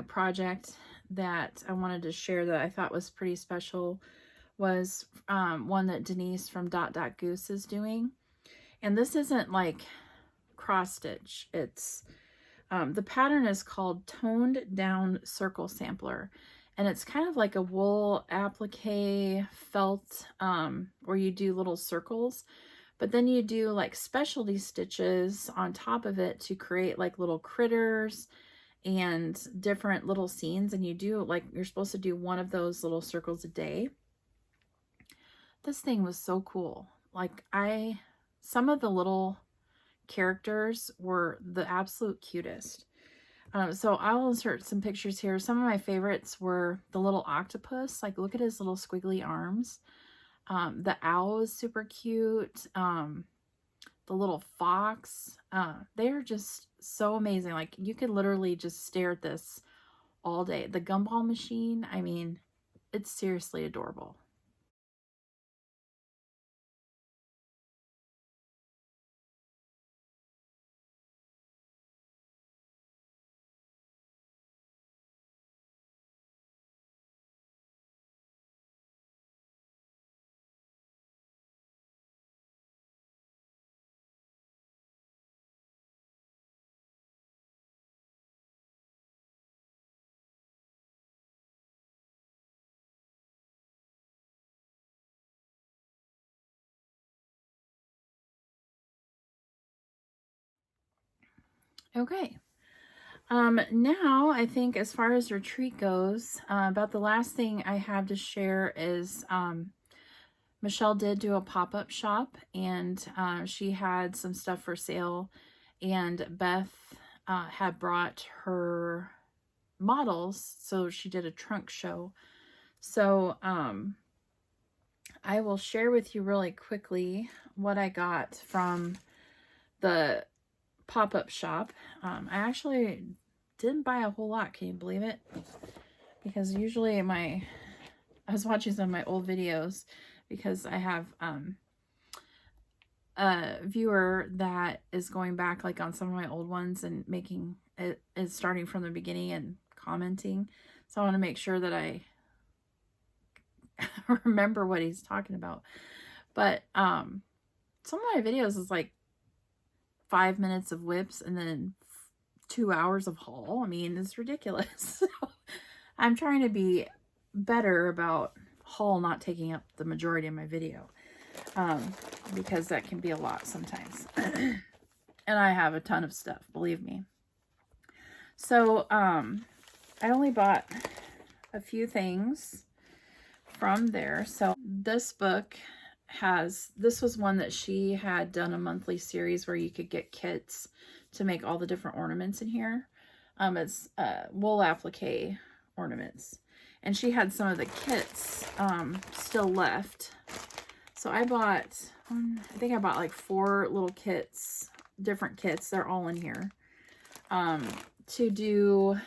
project that I wanted to share that I thought was pretty special was one that Denise from Goose is doing. And this isn't like cross stitch. It's the pattern is called Toned Down Circle Sampler, and it's kind of like a wool applique felt where you do little circles, but then you do like specialty stitches on top of it to create like little critters and different little scenes, and you do like, you're supposed to do one of those little circles a day. This thing was so cool. Like some of the little characters were the absolute cutest. So I'll insert some pictures here. Some of my favorites were the little octopus. Like, look at his little squiggly arms. The owl is super cute. The little fox. They are just so amazing. Like, you could literally just stare at this all day. The gumball machine, I mean, it's seriously adorable. Okay. Now I think as far as retreat goes, about the last thing I have to share is Michelle did do a pop-up shop, and she had some stuff for sale, and Beth had brought her models, so she did a trunk show. So I will share with you really quickly what I got from the pop-up shop. I actually didn't buy a whole lot, can you believe it? Because usually I was watching some of my old videos, because I have a viewer that is going back like on some of my old ones and making it is starting from the beginning and commenting. So I want to make sure that I remember what he's talking about. But some of my videos is like 5 minutes of whips and then 2 hours of haul. I mean, it's ridiculous. So I'm trying to be better about haul not taking up the majority of my video, because that can be a lot sometimes. And I have a ton of stuff, believe me. So I only bought a few things from there. So this book this was one that she had done a monthly series where you could get kits to make all the different ornaments in here. It's wool applique ornaments, and she had some of the kits still left. So I bought, I think I bought like 4 little kits, different kits. They're all in here to do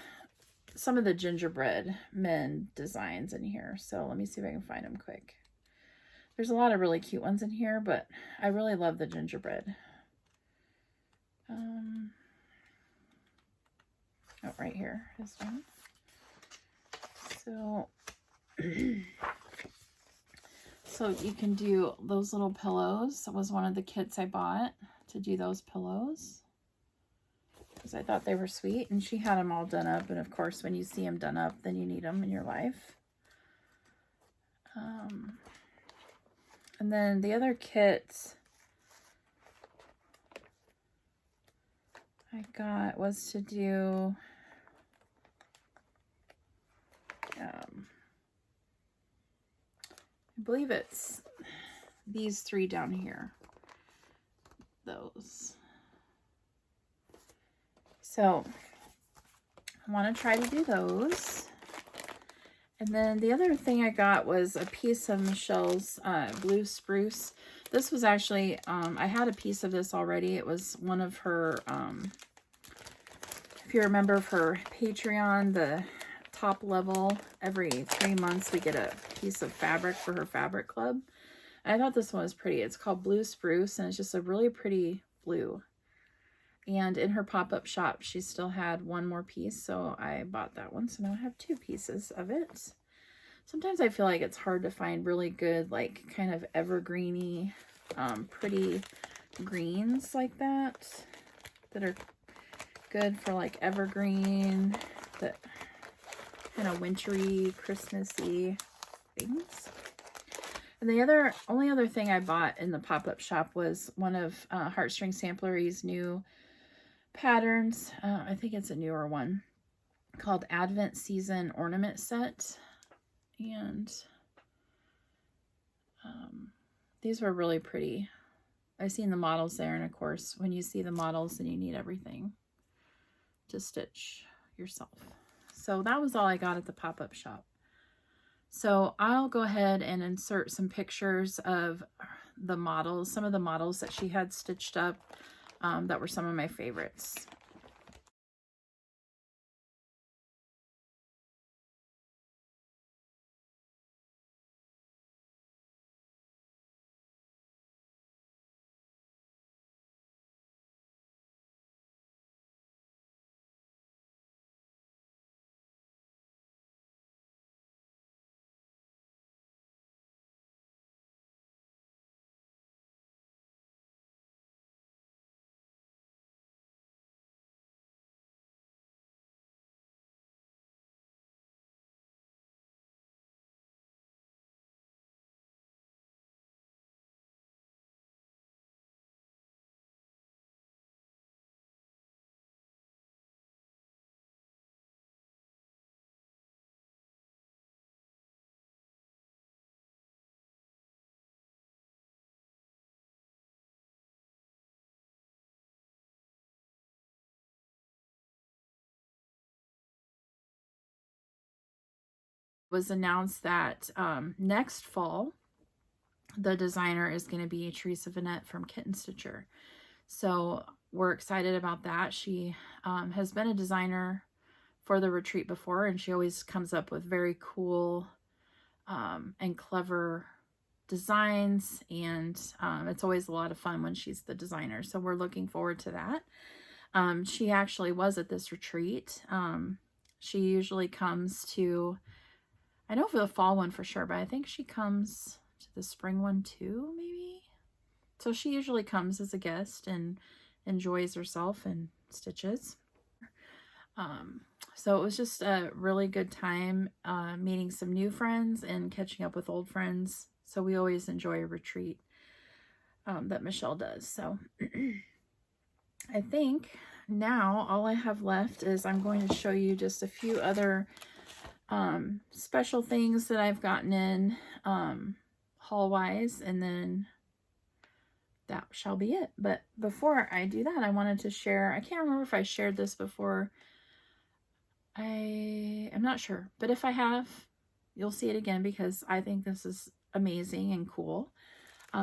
some of the gingerbread men designs in here. So let me see if I can find them quick. There's a lot of really cute ones in here, but I really love the gingerbread. Oh, right here is one. So, so you can do those little pillows. That was one of the kits I bought to do those pillows, because I thought they were sweet, and she had them all done up. And of course, when you see them done up, then you need them in your life. And then the other kit I got was to do I believe it's these 3 down here. Those. So I want to try to do those. And then the other thing I got was a piece of Michelle's blue spruce. This was actually, I had a piece of this already. It was one of her, if you remember her Patreon, the top level, every 3 months we get a piece of fabric for her fabric club. And I thought this one was pretty. It's called Blue Spruce, and it's just a really pretty blue. And in her pop-up shop, she still had one more piece, so I bought that one. So now I have 2 pieces of it. Sometimes I feel like it's hard to find really good, like, kind of evergreeny, pretty greens like that are good for, like, evergreen, that kind of wintry, Christmassy things. And the only other thing I bought in the pop-up shop was one of Heartstring Samplery's new patterns. I think it's a newer one called Advent Season Ornament Set. And these were really pretty. I've seen the models there, and of course when you see the models, then you need everything to stitch yourself. So that was all I got at the pop-up shop. So I'll go ahead and insert some pictures of the models, some of the models that she had stitched up that were some of my favorites. Was announced that next fall the designer is going to be Teresa Vanette from Kitten Stitcher. So we're excited about that. She has been a designer for the retreat before, and she always comes up with very cool and clever designs, and it's always a lot of fun when she's the designer. So we're looking forward to that. She actually was at this retreat. She usually comes to, I know for the fall one for sure, but I think she comes to the spring one too, maybe. So she usually comes as a guest and enjoys herself and stitches. So it was just a really good time meeting some new friends and catching up with old friends. So we always enjoy a retreat that Michelle does. So I think now all I have left is I'm going to show you just a few other special things that I've gotten in haul-wise, and then that shall be it. But before I do that, I wanted to share, I can't remember if I shared this before. I'm not sure, but if I have, you'll see it again because I think this is amazing and cool.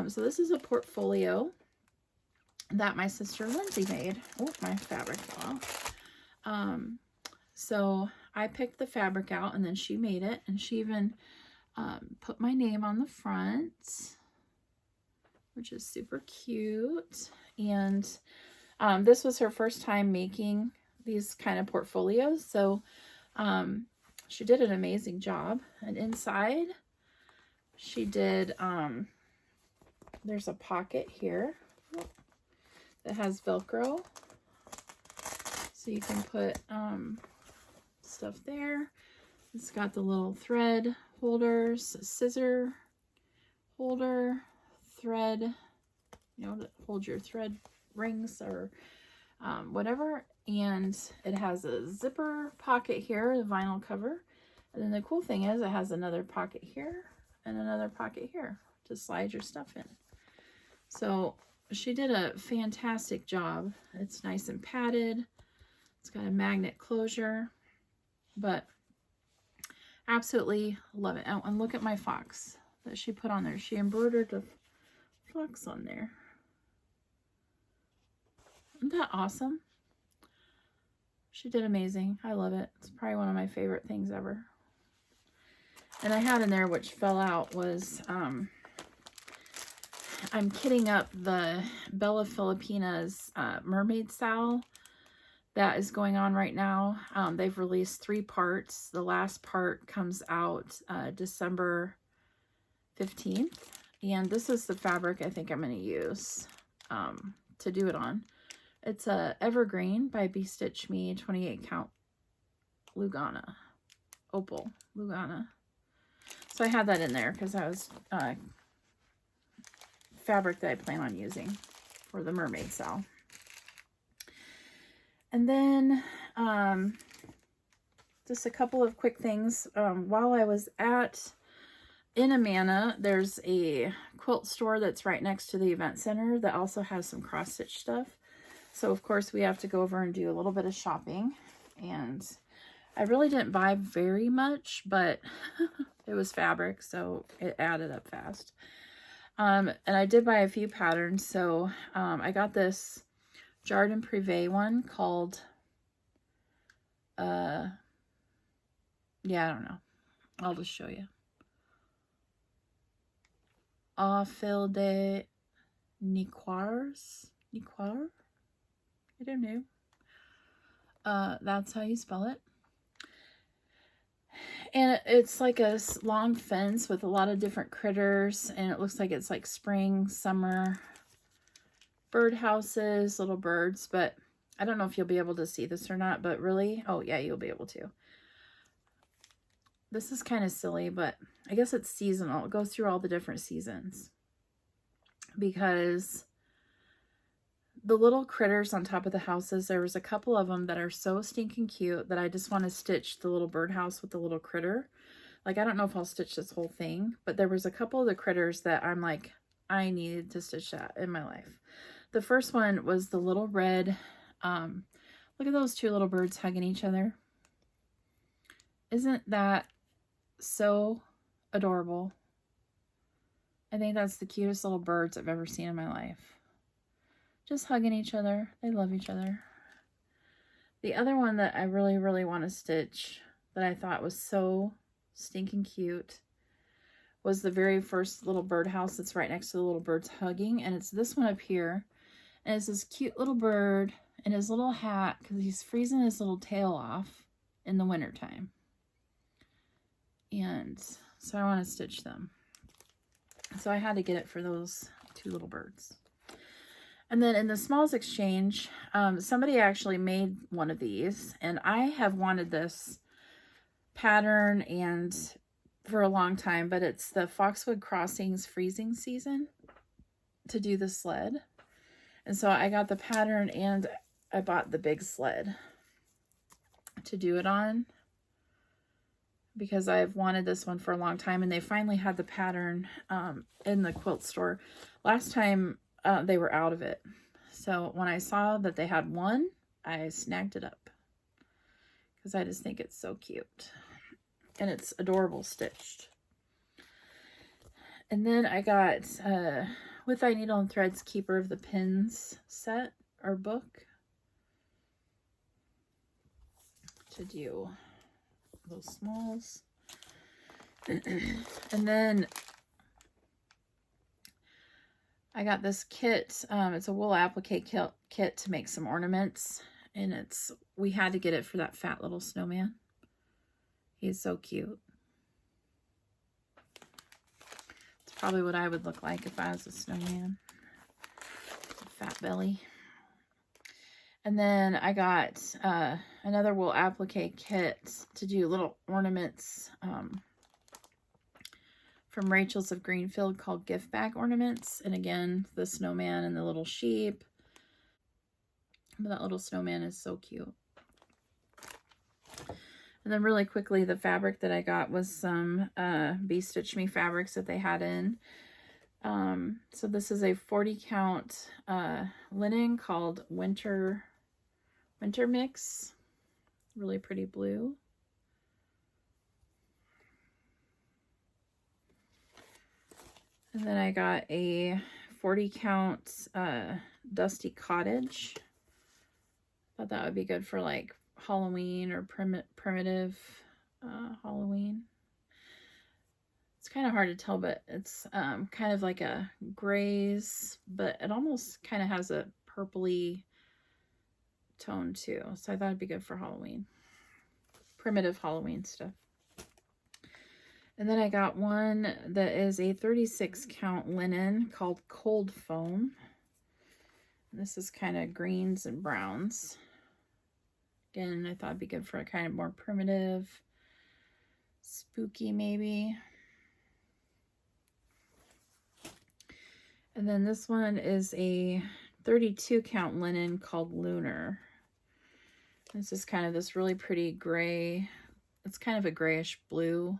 So this is a portfolio that my sister Lindsay made. Oh, my fabric fell out. So I picked the fabric out, and then she made it, and she even put my name on the front, which is super cute. And this was her first time making these kind of portfolios. So she did an amazing job. And inside she did, there's a pocket here that has Velcro. So you can put stuff there. It's got the little thread holders, scissor holder, thread, you know, to hold your thread rings or whatever. And it has a zipper pocket here, the vinyl cover. And then the cool thing is it has another pocket here and another pocket here to slide your stuff in. So she did a fantastic job. It's nice and padded. It's got a magnet closure, but absolutely love it. Oh, and look at my fox that she put on there. She embroidered a fox on there. Isn't that awesome? She did amazing. I love it. It's probably one of my favorite things ever. And I had in there, which fell out, was I'm kitting up the Bella Filipinas mermaid style that is going on right now. They've released 3 parts. The last part comes out December 15th. And this is the fabric I think I'm going to use to do it on. It's a Evergreen by Be Stitch Me 28 count Lugana. Opal Lugana. So I had that in there because that was fabric that I plan on using for the mermaid style. And then just a couple of quick things. While I was in Amana, there's a quilt store that's right next to the event center that also has some cross stitch stuff. So of course we have to go over and do a little bit of shopping. And I really didn't buy very much, but it was fabric, so it added up fast. And I did buy a few patterns. So I got this Jardin Privé one called, yeah, I don't know. I'll just show you. Au fil de Niquoirs? Niquoir? I don't know. That's how you spell it. And it's like a long fence with a lot of different critters. And it looks like it's like spring, summer, bird houses, little birds. But I don't know if you'll be able to see this or not. But really, oh yeah, you'll be able to. This is kind of silly, but I guess it's seasonal. It goes through all the different seasons. Because the little critters on top of the houses, there was a couple of them that are so stinking cute that I just want to stitch the little birdhouse with the little critter. Like, I don't know if I'll stitch this whole thing, but there was a couple of the critters that I'm like, I needed to stitch that in my life. The first one was the little red, look at those 2 little birds hugging each other. Isn't that so adorable? I think that's the cutest little birds I've ever seen in my life. Just hugging each other. They love each other. The other one that I really, really want to stitch that I thought was so stinking cute was the very first little birdhouse that's right next to the little birds hugging. And it's this one up here. And it's this cute little bird in his little hat because he's freezing his little tail off in the wintertime. And so I want to stitch them. So I had to get it for those 2 little birds. And then in the Smalls Exchange, somebody actually made one of these. And I have wanted this pattern and for a long time, but it's the Foxwood Crossings freezing season to do the sled. And so I got the pattern and I bought the big sled to do it on because I've wanted this one for a long time. And they finally had the pattern in the quilt store. Last time, they were out of it. So when I saw that they had one, I snagged it up because I just think it's so cute and it's adorable stitched. And then I got With Thy Needle and Threads Keeper of the Pins set or book to do those smalls. And then I got this kit. It's a wool applique kit to make some ornaments. And we had to get it for that fat little snowman. He's so cute. It's probably what I would look like if I was a snowman. Fat belly. And then I got another wool applique kit to do little ornaments from Rachel's of Greenfield called gift bag ornaments. And again, the snowman and the little sheep. But that little snowman is so cute. And then really quickly, the fabric that I got was some Bee Stitch Me fabrics that they had in. So this is a 40 count linen called Winter Mix. Really pretty blue. And then I got a 40 count Dusty Cottage. Thought that would be good for like Halloween or primitive Halloween. It's kind of hard to tell, but it's kind of like a grays, but it almost kind of has a purpley tone too. So I thought it'd be good for Halloween. Primitive Halloween stuff. And then I got one that is a 36 count linen called Cold Foam. This is kind of greens and browns. Again, I thought it'd be good for a kind of more primitive, spooky maybe. And then this one is a 32 count linen called Lunar. This is kind of this really pretty gray. It's kind of a grayish blue.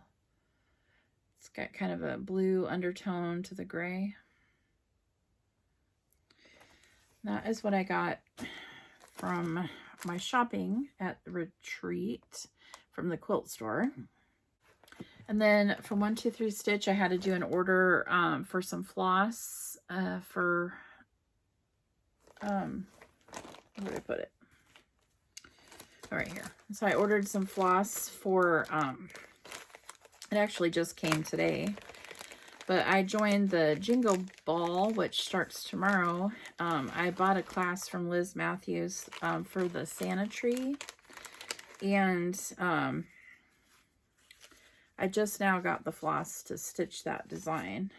It's got kind of a blue undertone to the gray. That is what I got from my shopping at the retreat from the quilt store. And then from 123 Stitch, I had to do an order for some floss for, where did I put it? Oh, right here. So I ordered some floss for, it actually just came today. But I joined the Jingle Ball, which starts tomorrow. I bought a class from Liz Matthews for the Santa tree. And I just now got the floss to stitch that design.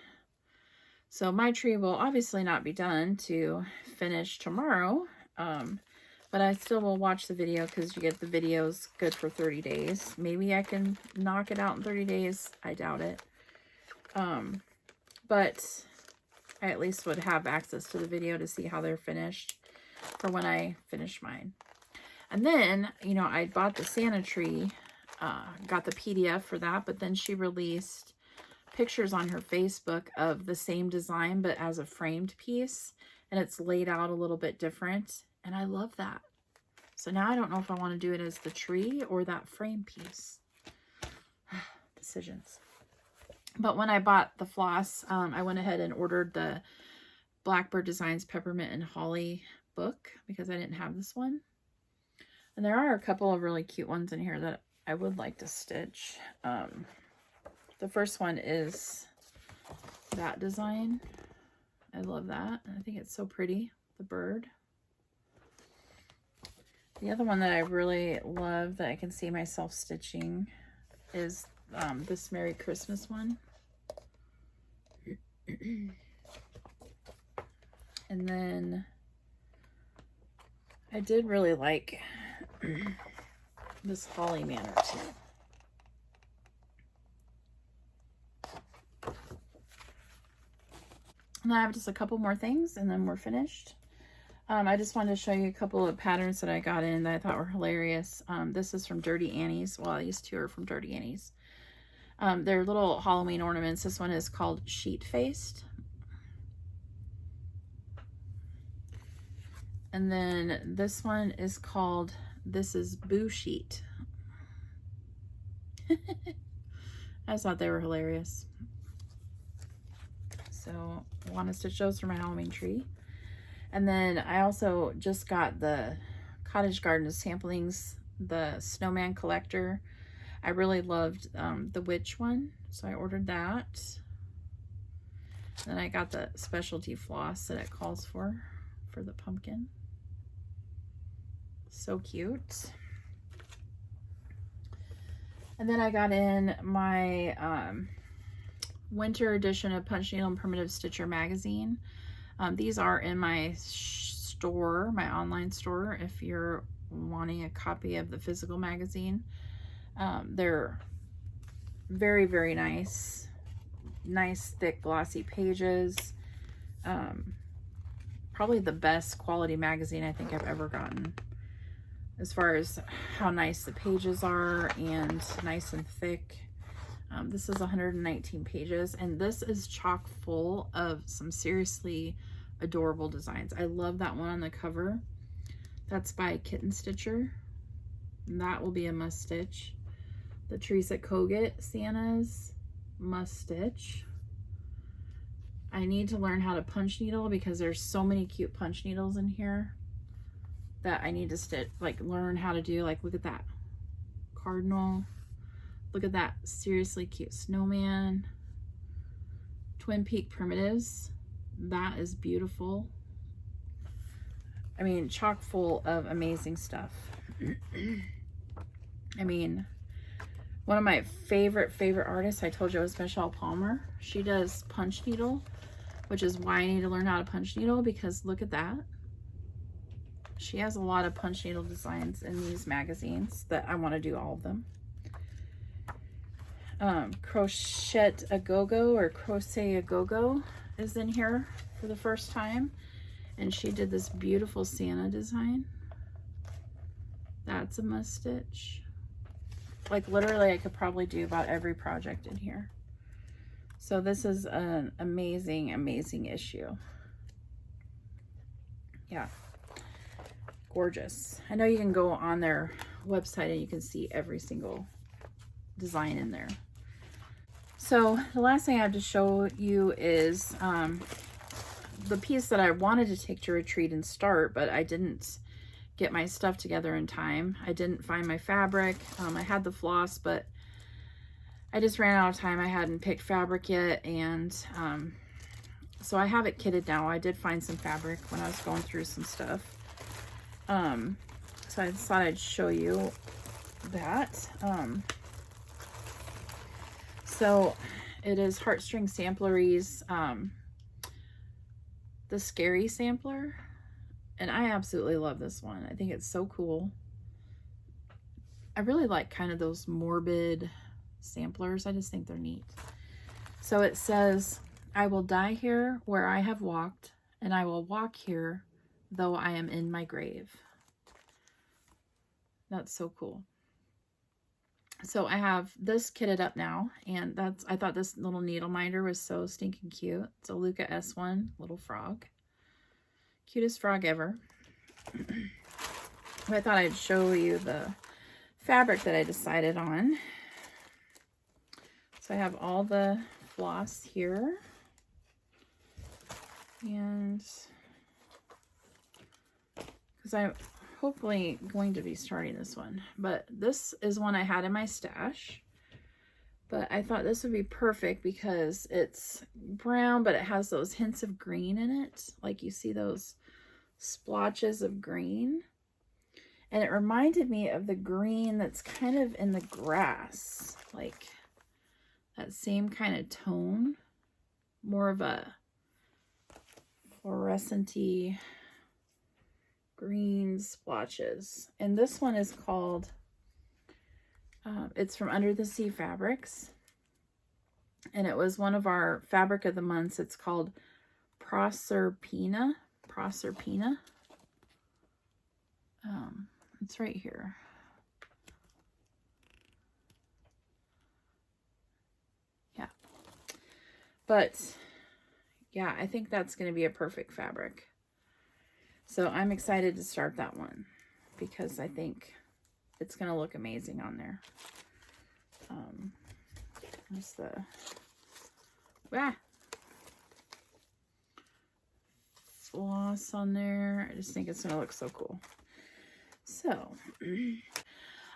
So my tree will obviously not be done to finish tomorrow. But I still will watch the video because you get the videos good for 30 days. Maybe I can knock it out in 30 days. I doubt it. But I at least would have access to the video to see how they're finished for when I finish mine. And then, you know, I bought the Santa tree, got the PDF for that, but then she released pictures on her Facebook of the same design, but as a framed piece, and it's laid out a little bit different. And I love that. So now I don't know if I want to do it as the tree or that frame piece. Decisions. But when I bought the floss, I went ahead and ordered the Blackbird Designs Peppermint and Holly book because I didn't have this one. And there are a couple of really cute ones in here that I would like to stitch. The first one is that design. I love that. I think it's so pretty, the bird. The other one that I really love that I can see myself stitching is this Merry Christmas one. And then I did really like this Holly Manor too. And I have just a couple more things and then we're finished. I just wanted to show you a couple of patterns that I got in that I thought were hilarious. This is from Dirty Annie's. Well, these two are from Dirty Annie's. They're little Halloween ornaments. This one is called Sheet Faced. And then this one is called This is Boo Sheet. I just thought they were hilarious. So I want to stitch those for my Halloween tree. And then I also just got the Cottage Garden Samplings, the Snowman Collector. I really loved the witch one, so I ordered that. Then I got the specialty floss that it calls for the pumpkin. So cute. And then I got in my winter edition of Punch Needle and Primitive Stitcher magazine. These are in my store, my online store, if you're wanting a copy of the physical magazine. They're very, very nice. Nice, thick, glossy pages. Probably the best quality magazine I think I've ever gotten, as far as how nice the pages are and nice and thick. This is 119 pages, and this is chock full of some seriously adorable designs. I love that one on the cover. That's by Kitten Stitcher. And that will be a must stitch. The Teresa Kogut Santas, must stitch. I need to learn how to punch needle because there's so many cute punch needles in here that I need to stitch, like learn how to do. Like, look at that cardinal. Look at that seriously cute snowman. Twin Peak Primitives. That is beautiful. I mean, chock full of amazing stuff. I mean, one of my favorite artists, I told you, was Michelle Palmer. She does punch needle, which is why I need to learn how to punch needle, because look at that. She has a lot of punch needle designs in these magazines that I want to do all of them. Crochet a Go-Go or Crochet a Go-Go is in here for the first time, and she did this beautiful Santa design. That's a must stitch. Like, literally I could probably do about every project in here. So this is an amazing issue. Yeah, gorgeous. I know you can go on their website and you can see every single design in there. So the last thing I have to show you is the piece that I wanted to take to retreat and start, but I didn't get my stuff together in time. I didn't find my fabric. I had the floss, but I just ran out of time. I hadn't picked fabric yet, and so I have it kitted now. I did find some fabric when I was going through some stuff. So I thought I'd show you that. So it is Heartstring Samplery's the Scary Sampler, and I absolutely love this one. I think it's so cool. I really like kind of those morbid samplers. I just think they're neat. So it says, I will die here where I have walked, and I will walk here though I am in my grave. That's so cool. So I have this kitted up now, and I thought this little needle minder was so stinking cute. It's a Luca S1 little frog. Cutest frog ever. I thought I'd show you the fabric that I decided on. So I have all the floss here, and because I'm hopefully going to be starting this one, but this is one I had in my stash, but I thought this would be perfect because it's brown, but it has those hints of green in it. Like, you see those splotches of green, and it reminded me of the green that's kind of in the grass, like that same kind of tone, more of a fluorescent-y green splotches. And this one is called, it's from Under the Sea Fabrics, and it was one of our fabric of the months. It's called Proserpina. It's right here. Yeah, but yeah, I think that's going to be a perfect fabric. So I'm excited to start that one because I think it's going to look amazing on there. There's the floss on there. I just think it's going to look so cool. So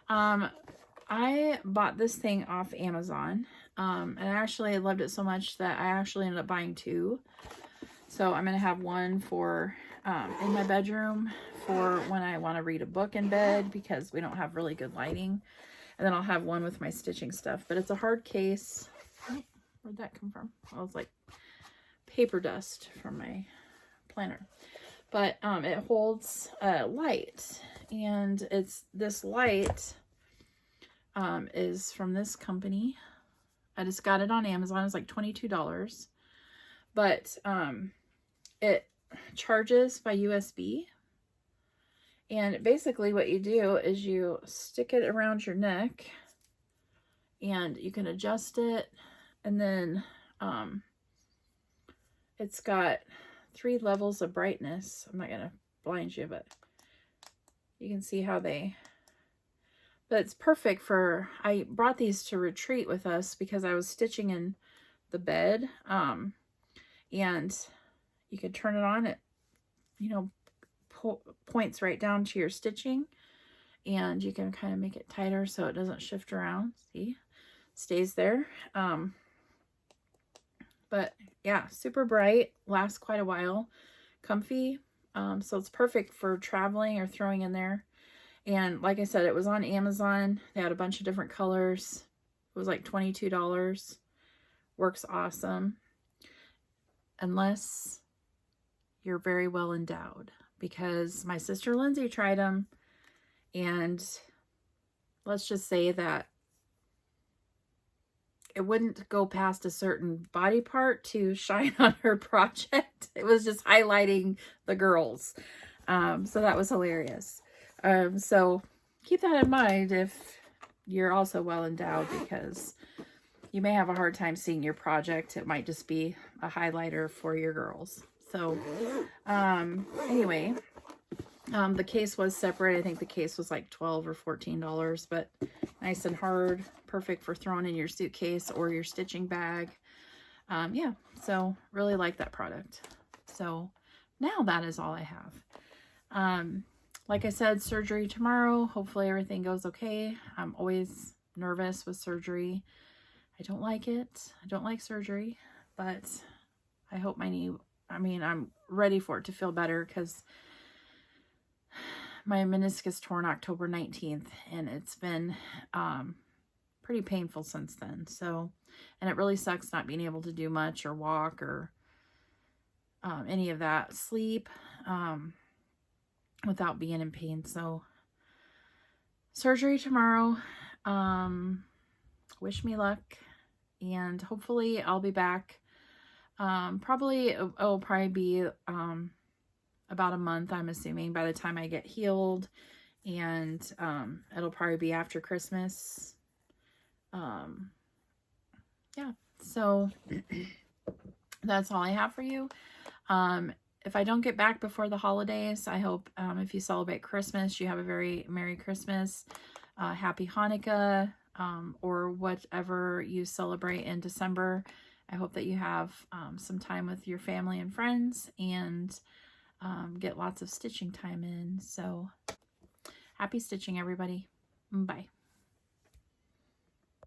I bought this thing off Amazon, and I actually loved it so much that I actually ended up buying two. So I'm going to have one for in my bedroom for when I want to read a book in bed because we don't have really good lighting. And then I'll have one with my stitching stuff. But it's a hard case. Oh, where'd that come from? Well, it's like paper dust from my planner. But it holds light. And this light is from this company. I just got it on Amazon. It's like $22. But it charges by USB. And basically what you do is you stick it around your neck and you can adjust it. And then it's got 3 levels of brightness. I'm not going to blind you, but you can see how but it's perfect for, I brought these to retreat with us because I was stitching in the bed. And you could turn it on. It, you know, points right down to your stitching, and you can kind of make it tighter so it doesn't shift around. See, stays there. But yeah, super bright, lasts quite a while, comfy. So it's perfect for traveling or throwing in there. And like I said, it was on Amazon. They had a bunch of different colors. It was like $22. Works awesome. Unless you're very well endowed. Because my sister Lindsay tried them, and let's just say that it wouldn't go past a certain body part to shine on her project. It was just highlighting the girls. So that was hilarious. So keep that in mind if you're also well endowed, because you may have a hard time seeing your project. It might just be a highlighter for your girls. So, anyway, the case was separate. I think the case was like $12 or $14, but nice and hard, perfect for throwing in your suitcase or your stitching bag. Yeah, so really like that product. So now that is all I have. Like I said, surgery tomorrow. Hopefully everything goes okay. I'm always nervous with surgery. I don't like it. I don't like surgery, but I hope my knee, I'm ready for it to feel better, because my meniscus torn October 19th, and it's been pretty painful since then. So, and it really sucks not being able to do much or walk or any of that, sleep without being in pain. So surgery tomorrow. Wish me luck, and hopefully I'll be back. It'll probably be about a month, I'm assuming, by the time I get healed, and it'll probably be after Christmas. Yeah, so that's all I have for you. If I don't get back before the holidays, I hope if you celebrate Christmas, you have a very Merry Christmas, Happy Hanukkah, or whatever you celebrate in December. I hope that you have some time with your family and friends, and get lots of stitching time in. So happy stitching, everybody. Bye.